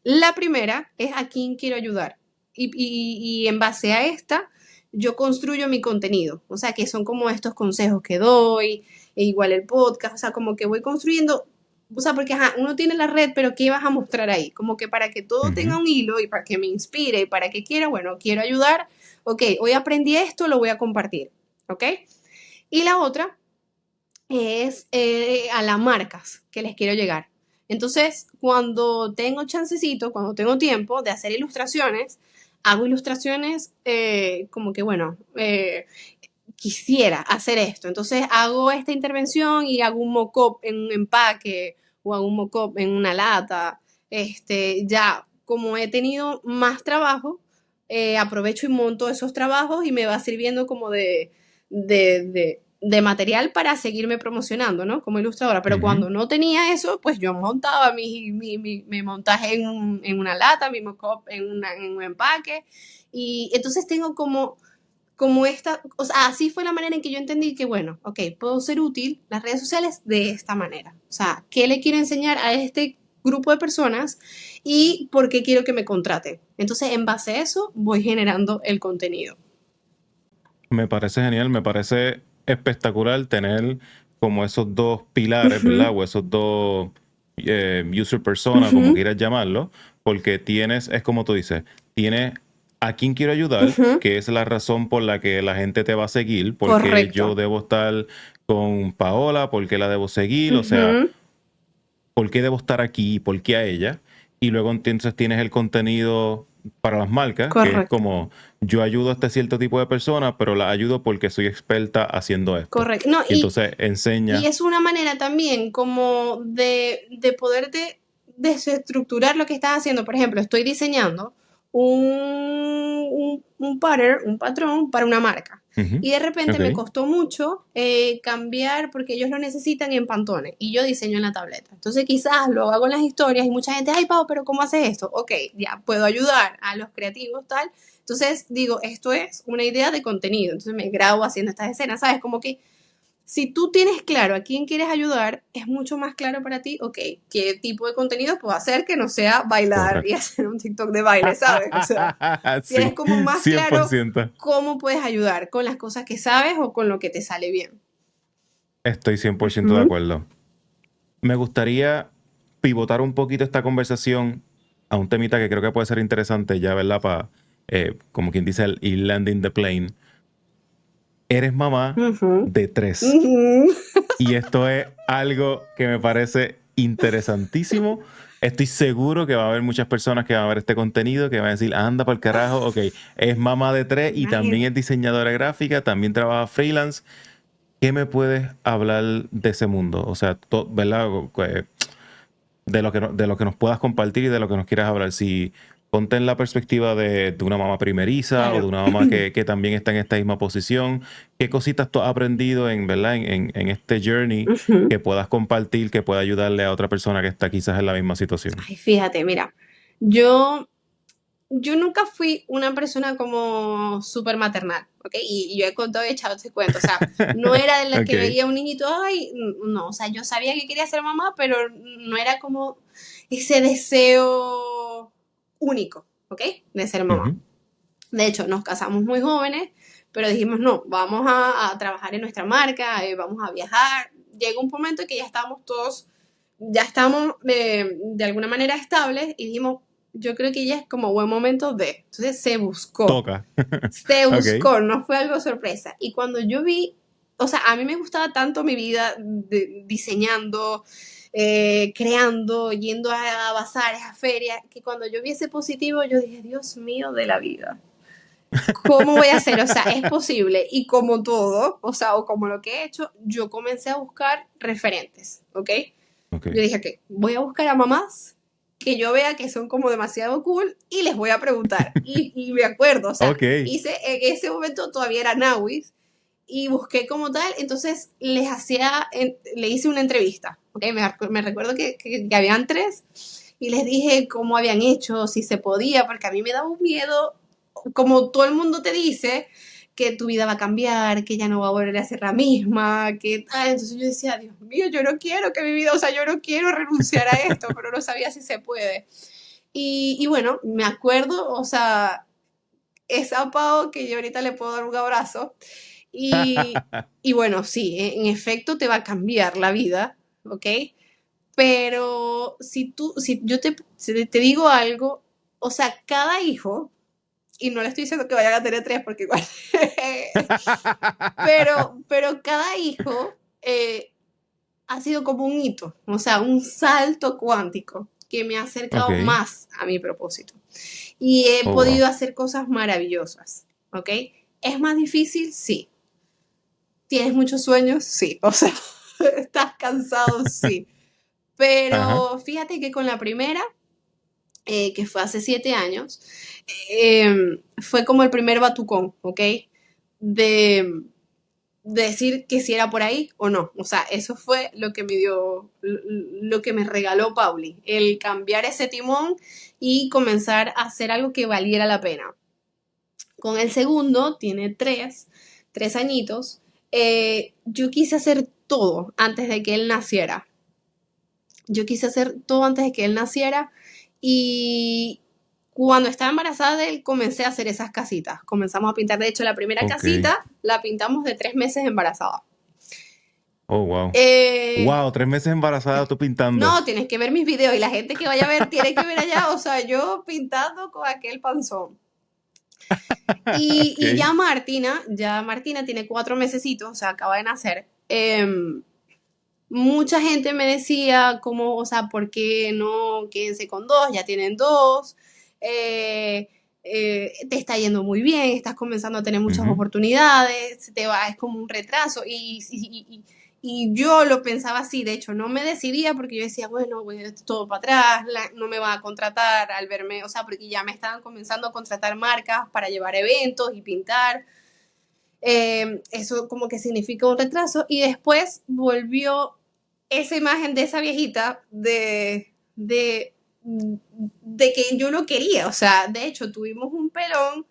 Speaker 1: La primera es a quién quiero ayudar. Y en base a esta, yo construyo mi contenido. O sea, que son como estos consejos que doy, e igual el podcast. O sea, como que voy construyendo. O sea, porque ajá, uno tiene la red, pero ¿qué vas a mostrar ahí? Como que para que todo tenga
Speaker 2: Ujú.
Speaker 1: un hilo y para que me inspire y para que quiera, bueno, quiero ayudar. Ok, hoy aprendí esto, lo voy a compartir. ¿Ok? Y la otra es a las marcas que les quiero llegar. Entonces, cuando tengo chancecito, cuando tengo tiempo de hacer ilustraciones, hago ilustraciones como que, bueno, quisiera hacer esto. Entonces hago esta intervención y hago un mock-up en un empaque o hago un mock-up en una lata. Ya, como he tenido más trabajo, aprovecho y monto esos trabajos y me va sirviendo como de material para seguirme promocionando, ¿no? Como ilustradora. Pero
Speaker 2: Ujú.
Speaker 1: cuando no tenía eso, pues yo montaba mi montaje en una lata, mi mock-up en un empaque. Y entonces tengo como esta, o sea, así fue la manera en que yo entendí que, bueno, ok, puedo ser útil las redes sociales de esta manera. O sea, ¿qué le quiero enseñar a este grupo de personas y por qué quiero que me contraten? Entonces, en base a eso, voy generando el contenido.
Speaker 2: Me parece genial, me parece espectacular tener como esos dos pilares, ¿verdad?
Speaker 1: Ujú,
Speaker 2: O esos dos user persona, como
Speaker 1: ujú,
Speaker 2: quieras llamarlo, porque tienes, es como tú dices, tienes a quién quiero ayudar,
Speaker 1: ujú,
Speaker 2: que es la razón por la que la gente te va a seguir, porque yo
Speaker 1: correcto.
Speaker 2: debo estar con Paola, porque la debo seguir, o sea,
Speaker 1: Ujú,
Speaker 2: por qué debo estar aquí, por qué a ella. Y luego entonces tienes el contenido para las marcas, que es
Speaker 1: correcto.
Speaker 2: como yo ayudo a este cierto tipo de personas, pero la ayudo porque soy experta haciendo esto.
Speaker 1: Correcto. No,
Speaker 2: Y entonces
Speaker 1: y
Speaker 2: enseña.
Speaker 1: es una manera también como de poderte desestructurar lo que estás haciendo. Por ejemplo, estoy diseñando un pattern, un patrón para una marca.
Speaker 2: Ujú,
Speaker 1: Y de repente
Speaker 2: ok.
Speaker 1: me costó mucho cambiar porque ellos lo necesitan en Pantone y yo diseño en la tableta. Entonces quizás lo hago en las historias y mucha gente, ay Pau, pero ¿cómo haces esto? Ok, ya puedo ayudar a los creativos, tal. Entonces digo, esto es una idea de contenido. Entonces me grabo haciendo estas escenas, ¿sabes? Como que si tú tienes claro a quién quieres ayudar, es mucho más claro para ti, ok, qué tipo de contenido puedo hacer que no sea bailar y
Speaker 2: Correcto.
Speaker 1: hacer un TikTok de baile, ¿sabes? O sea, tienes
Speaker 2: Sí,
Speaker 1: como más
Speaker 2: cien por
Speaker 1: claro
Speaker 2: ciento.
Speaker 1: cómo puedes ayudar con las cosas que sabes o con lo que te sale bien.
Speaker 2: Estoy 100% de
Speaker 1: Ujú,
Speaker 2: acuerdo. Me gustaría pivotar un poquito esta conversación a un temita que creo que puede ser interesante ya, ¿verdad? Para, como quien dice, el ir landing the plane. Eres mamá
Speaker 1: ujú,
Speaker 2: de tres.
Speaker 1: ujú.
Speaker 2: Y esto es algo que me parece interesantísimo. Estoy seguro que va a haber muchas personas que van a ver este contenido, que van a decir, anda por el carajo, ok, es mamá de tres y también
Speaker 1: Imagínate.
Speaker 2: es diseñadora gráfica, también trabaja freelance. ¿Qué me puedes hablar de ese mundo? O sea, ¿verdad? De lo que, de lo que nos puedas compartir y de lo que nos quieras hablar. Si ponte en la perspectiva de una mamá primeriza o de
Speaker 1: Claro.
Speaker 2: una mamá que también está en esta misma posición, ¿qué cositas tú has aprendido en, ¿verdad? En este journey
Speaker 1: Ujú.
Speaker 2: que puedas compartir, que pueda ayudarle a otra persona que está quizás en la misma situación?
Speaker 1: Ay, fíjate, mira, yo yo nunca fui una persona como súper maternal, ¿ok? Y yo he contado y he echado este cuento, o sea, no era de las que
Speaker 2: Ok.
Speaker 1: veía un niñito, ay, no, o sea, yo sabía que quería ser mamá, pero no era como ese deseo único, ¿ok? De ser mamá.
Speaker 2: Ujú.
Speaker 1: De hecho, nos casamos muy jóvenes, pero dijimos, no, vamos a trabajar en nuestra marca, vamos a viajar. Llegó un momento en que ya estábamos todos, ya estamos de alguna manera estables y dijimos, yo creo que ya es como buen momento de. Entonces
Speaker 2: Toca.
Speaker 1: se
Speaker 2: Ok.
Speaker 1: buscó, no fue algo sorpresa. Y cuando yo vi, o sea, a mí me gustaba tanto mi vida diseñando, creando, yendo a bazares, a ferias, que cuando yo vi ese positivo, yo dije, Dios mío de la vida. ¿Cómo voy a hacer? O sea, es posible. Y como todo, o sea, o como lo que he hecho, yo comencé a buscar referentes, ¿ok?
Speaker 2: Ok.
Speaker 1: Yo dije, ok, voy a buscar a mamás que yo vea que son como demasiado cool y les voy a preguntar. Y me acuerdo, o sea,
Speaker 2: Ok.
Speaker 1: hice, en ese momento todavía era Nawis y busqué como tal, entonces les hacía, le hice una entrevista, ¿ok? Me recuerdo que habían tres y les dije cómo habían hecho, si se podía, porque a mí me daba un miedo como todo el mundo te dice, que tu vida va a cambiar, que ya no va a volver a ser la misma, que tal. Entonces yo decía, Dios mío, yo no quiero que mi vida, o sea, yo no quiero renunciar a esto, pero no sabía si se puede. Y bueno, me acuerdo, o sea, esa Pau que yo ahorita le puedo dar un abrazo. Y bueno, sí, en efecto te va a cambiar la vida, ¿ok? Pero si yo te digo algo, o sea, cada hijo y no le estoy diciendo que vayan a tener tres porque igual, pero cada hijo ha sido como un hito, o sea, un salto cuántico que me ha acercado
Speaker 2: Ok.
Speaker 1: más a mi propósito. Y he
Speaker 2: Oh, wow.
Speaker 1: podido hacer cosas maravillosas, ¿ok? ¿Es más difícil? Sí. ¿Tienes muchos sueños? Sí. O sea, ¿estás cansado? Sí.
Speaker 2: Ajá.
Speaker 1: Pero fíjate que con la primera, que fue hace 7 años, fue como el primer batucón, ¿ok? De, de decir que si era por ahí o no. O sea, eso fue lo que me dio, lo que me regaló Pauli, el cambiar ese timón y comenzar a hacer algo que valiera la pena. Con el segundo, tiene tres añitos, yo quise hacer todo antes de que él naciera. Yo quise hacer todo antes de que él naciera y cuando estaba embarazada de él comencé a hacer esas casitas. Comenzamos a pintar, de hecho la primera
Speaker 2: Ok.
Speaker 1: casita la pintamos de 3 meses embarazada.
Speaker 2: Oh, wow.
Speaker 1: Eh,
Speaker 2: Wow, 3 meses embarazada tú pintando.
Speaker 1: no, tienes que ver mis videos y la gente que vaya a ver tiene que ver allá, o sea, yo pintando con aquel panzón. Y
Speaker 2: Ok.
Speaker 1: ya Martina tiene 4 mesecitos, o sea, acaba de nacer. Mucha gente me decía como, o sea, ¿por qué no quédense con dos? Ya tienen dos, eh, te está yendo muy bien, estás comenzando a tener muchas
Speaker 2: Ujú.
Speaker 1: oportunidades, te va, es como un retraso. Y yo lo pensaba así, de hecho, no me decidía porque yo decía, bueno, voy todo para atrás, no me van a contratar al verme, o sea, porque ya me estaban comenzando a contratar marcas para llevar eventos y pintar. Eso como que significa un retraso. Y después volvió esa imagen de esa viejita de que yo no quería. O sea, de hecho, tuvimos un pelón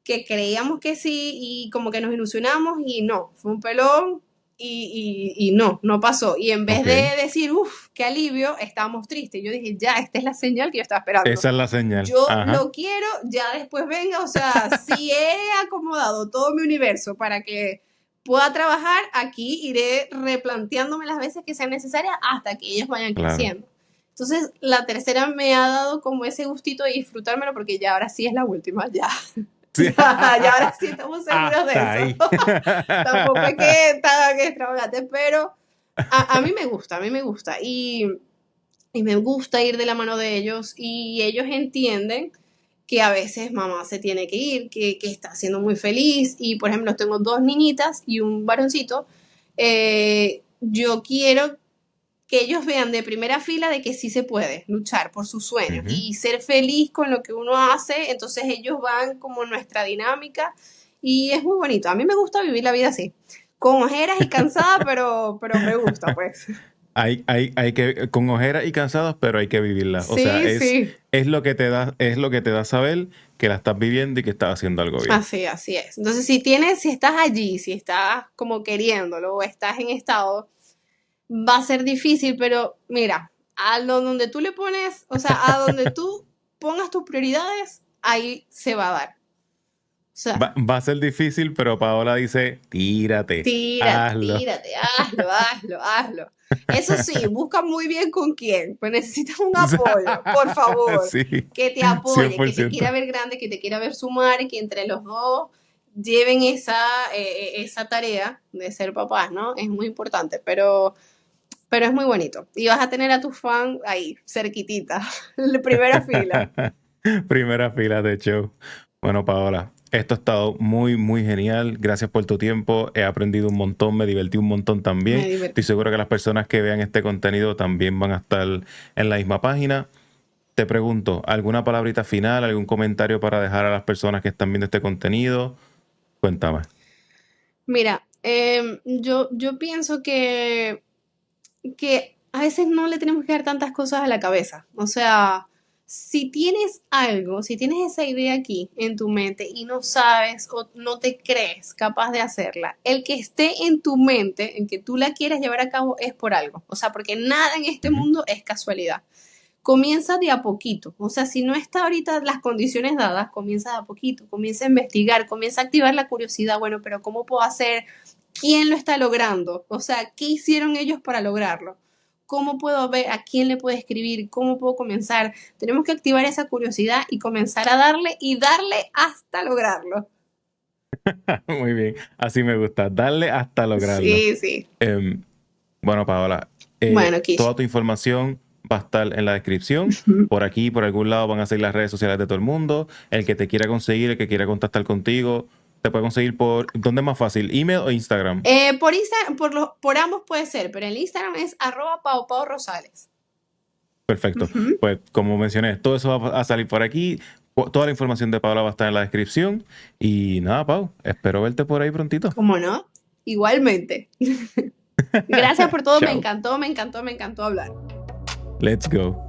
Speaker 1: que creíamos que sí y como que nos ilusionamos y no, fue un pelón y no, no pasó. Y en vez
Speaker 2: Ok.
Speaker 1: de decir, uff, qué alivio, estábamos tristes. Yo dije, ya, esta es la señal que yo estaba esperando.
Speaker 2: Esa es la señal.
Speaker 1: Yo
Speaker 2: Ajá.
Speaker 1: lo quiero, ya después venga, o sea, si he acomodado todo mi universo para que pueda trabajar, aquí iré replanteándome las veces que sean necesarias hasta que ellos vayan
Speaker 2: Claro.
Speaker 1: creciendo. Entonces, la tercera me ha dado como ese gustito de disfrutármelo porque ya ahora sí es la última, ya.
Speaker 2: Sí.
Speaker 1: Ya ahora sí estamos seguros de
Speaker 2: Hasta
Speaker 1: eso.
Speaker 2: ahí.
Speaker 1: Tampoco es que tan extravagante, pero a mí me gusta, a mí me gusta. Y me gusta ir de la mano de ellos y ellos entienden que a veces mamá se tiene que ir, que está siendo muy feliz y por ejemplo tengo dos niñitas y un varoncito, yo quiero que ellos vean de primera fila de que sí se puede luchar por sus sueños
Speaker 2: Ujú.
Speaker 1: y ser feliz con lo que uno hace, entonces ellos van como nuestra dinámica y es muy bonito. A mí me gusta vivir la vida así, con ojeras y cansada, pero me gusta pues.
Speaker 2: Hay que, con ojeras y cansados, pero hay que vivirla. O sea,
Speaker 1: Sí, sí.
Speaker 2: es lo que te da, es lo que te da saber que la estás viviendo y que estás haciendo algo bien.
Speaker 1: Así es. Entonces, si estás allí, si estás como queriéndolo o estás en estado, va a ser difícil, pero mira, donde tú le pones, o sea, a donde tú pongas tus prioridades, ahí se va a dar. O sea,
Speaker 2: Va a ser difícil, pero Paola dice, tírate,
Speaker 1: tírate,
Speaker 2: hazlo.
Speaker 1: tírate, hazlo, hazlo, hazlo. Eso sí, busca muy bien con quién, pues necesitas un apoyo, por favor,
Speaker 2: Sí,
Speaker 1: que te
Speaker 2: cien
Speaker 1: apoye,
Speaker 2: por
Speaker 1: que te quiera
Speaker 2: ciento.
Speaker 1: ver grande, que te quiera ver sumar, y que entre los dos lleven esa tarea de ser papás, ¿no? Es muy importante, pero es muy bonito. Y vas a tener a tu fan ahí, cerquitita, en la primera fila.
Speaker 2: Primera fila de show. Bueno, Paola, esto ha estado muy, muy genial. Gracias por tu tiempo. He aprendido un montón, me divertí un montón
Speaker 1: Me
Speaker 2: también.
Speaker 1: divertí.
Speaker 2: Estoy seguro que las personas que vean este contenido también van a estar en la misma página. Te pregunto, ¿alguna palabrita final, algún comentario para dejar a las personas que están viendo este contenido? Cuéntame.
Speaker 1: Mira, yo pienso que a veces no le tenemos que dar tantas cosas a la cabeza. O sea, si tienes algo, si tienes esa idea aquí en tu mente y no sabes o no te crees capaz de hacerla, el que esté en tu mente, en que tú la quieras llevar a cabo, es por algo. O sea, porque nada en este
Speaker 2: Ujú.
Speaker 1: mundo es casualidad. Comienza de a poquito. O sea, si no está ahorita las condiciones dadas, comienza de a poquito, comienza a investigar, comienza a activar la curiosidad. Bueno, pero ¿cómo puedo hacer? ¿Quién lo está logrando? O sea, ¿qué hicieron ellos para lograrlo? ¿Cómo puedo ver a quién le puedo escribir? ¿Cómo puedo comenzar? Tenemos que activar esa curiosidad y comenzar a darle y darle hasta lograrlo.
Speaker 2: Muy bien, así me gusta. Darle hasta lograrlo.
Speaker 1: Sí, sí.
Speaker 2: Em, bueno, Paola,
Speaker 1: Bueno, Kish.
Speaker 2: toda tu información va a estar en la descripción. Por aquí, por algún lado, van a ser las redes sociales de todo el mundo. El que te quiera conseguir, el que quiera contactar contigo, te puede conseguir ¿dónde es más fácil? ¿Email o Instagram?
Speaker 1: Por Instagram, por ambos puede ser, pero el Instagram es @PauPauRosales.
Speaker 2: Perfecto.
Speaker 1: Ujú.
Speaker 2: Pues como mencioné, todo eso va a salir por aquí. Toda la información de Paula va a estar en la descripción. Y nada, Pau, espero verte por ahí prontito.
Speaker 1: ¿Cómo no? Igualmente. Gracias por todo, me
Speaker 2: Chao.
Speaker 1: encantó, me encantó, me encantó hablar.
Speaker 2: Let's go.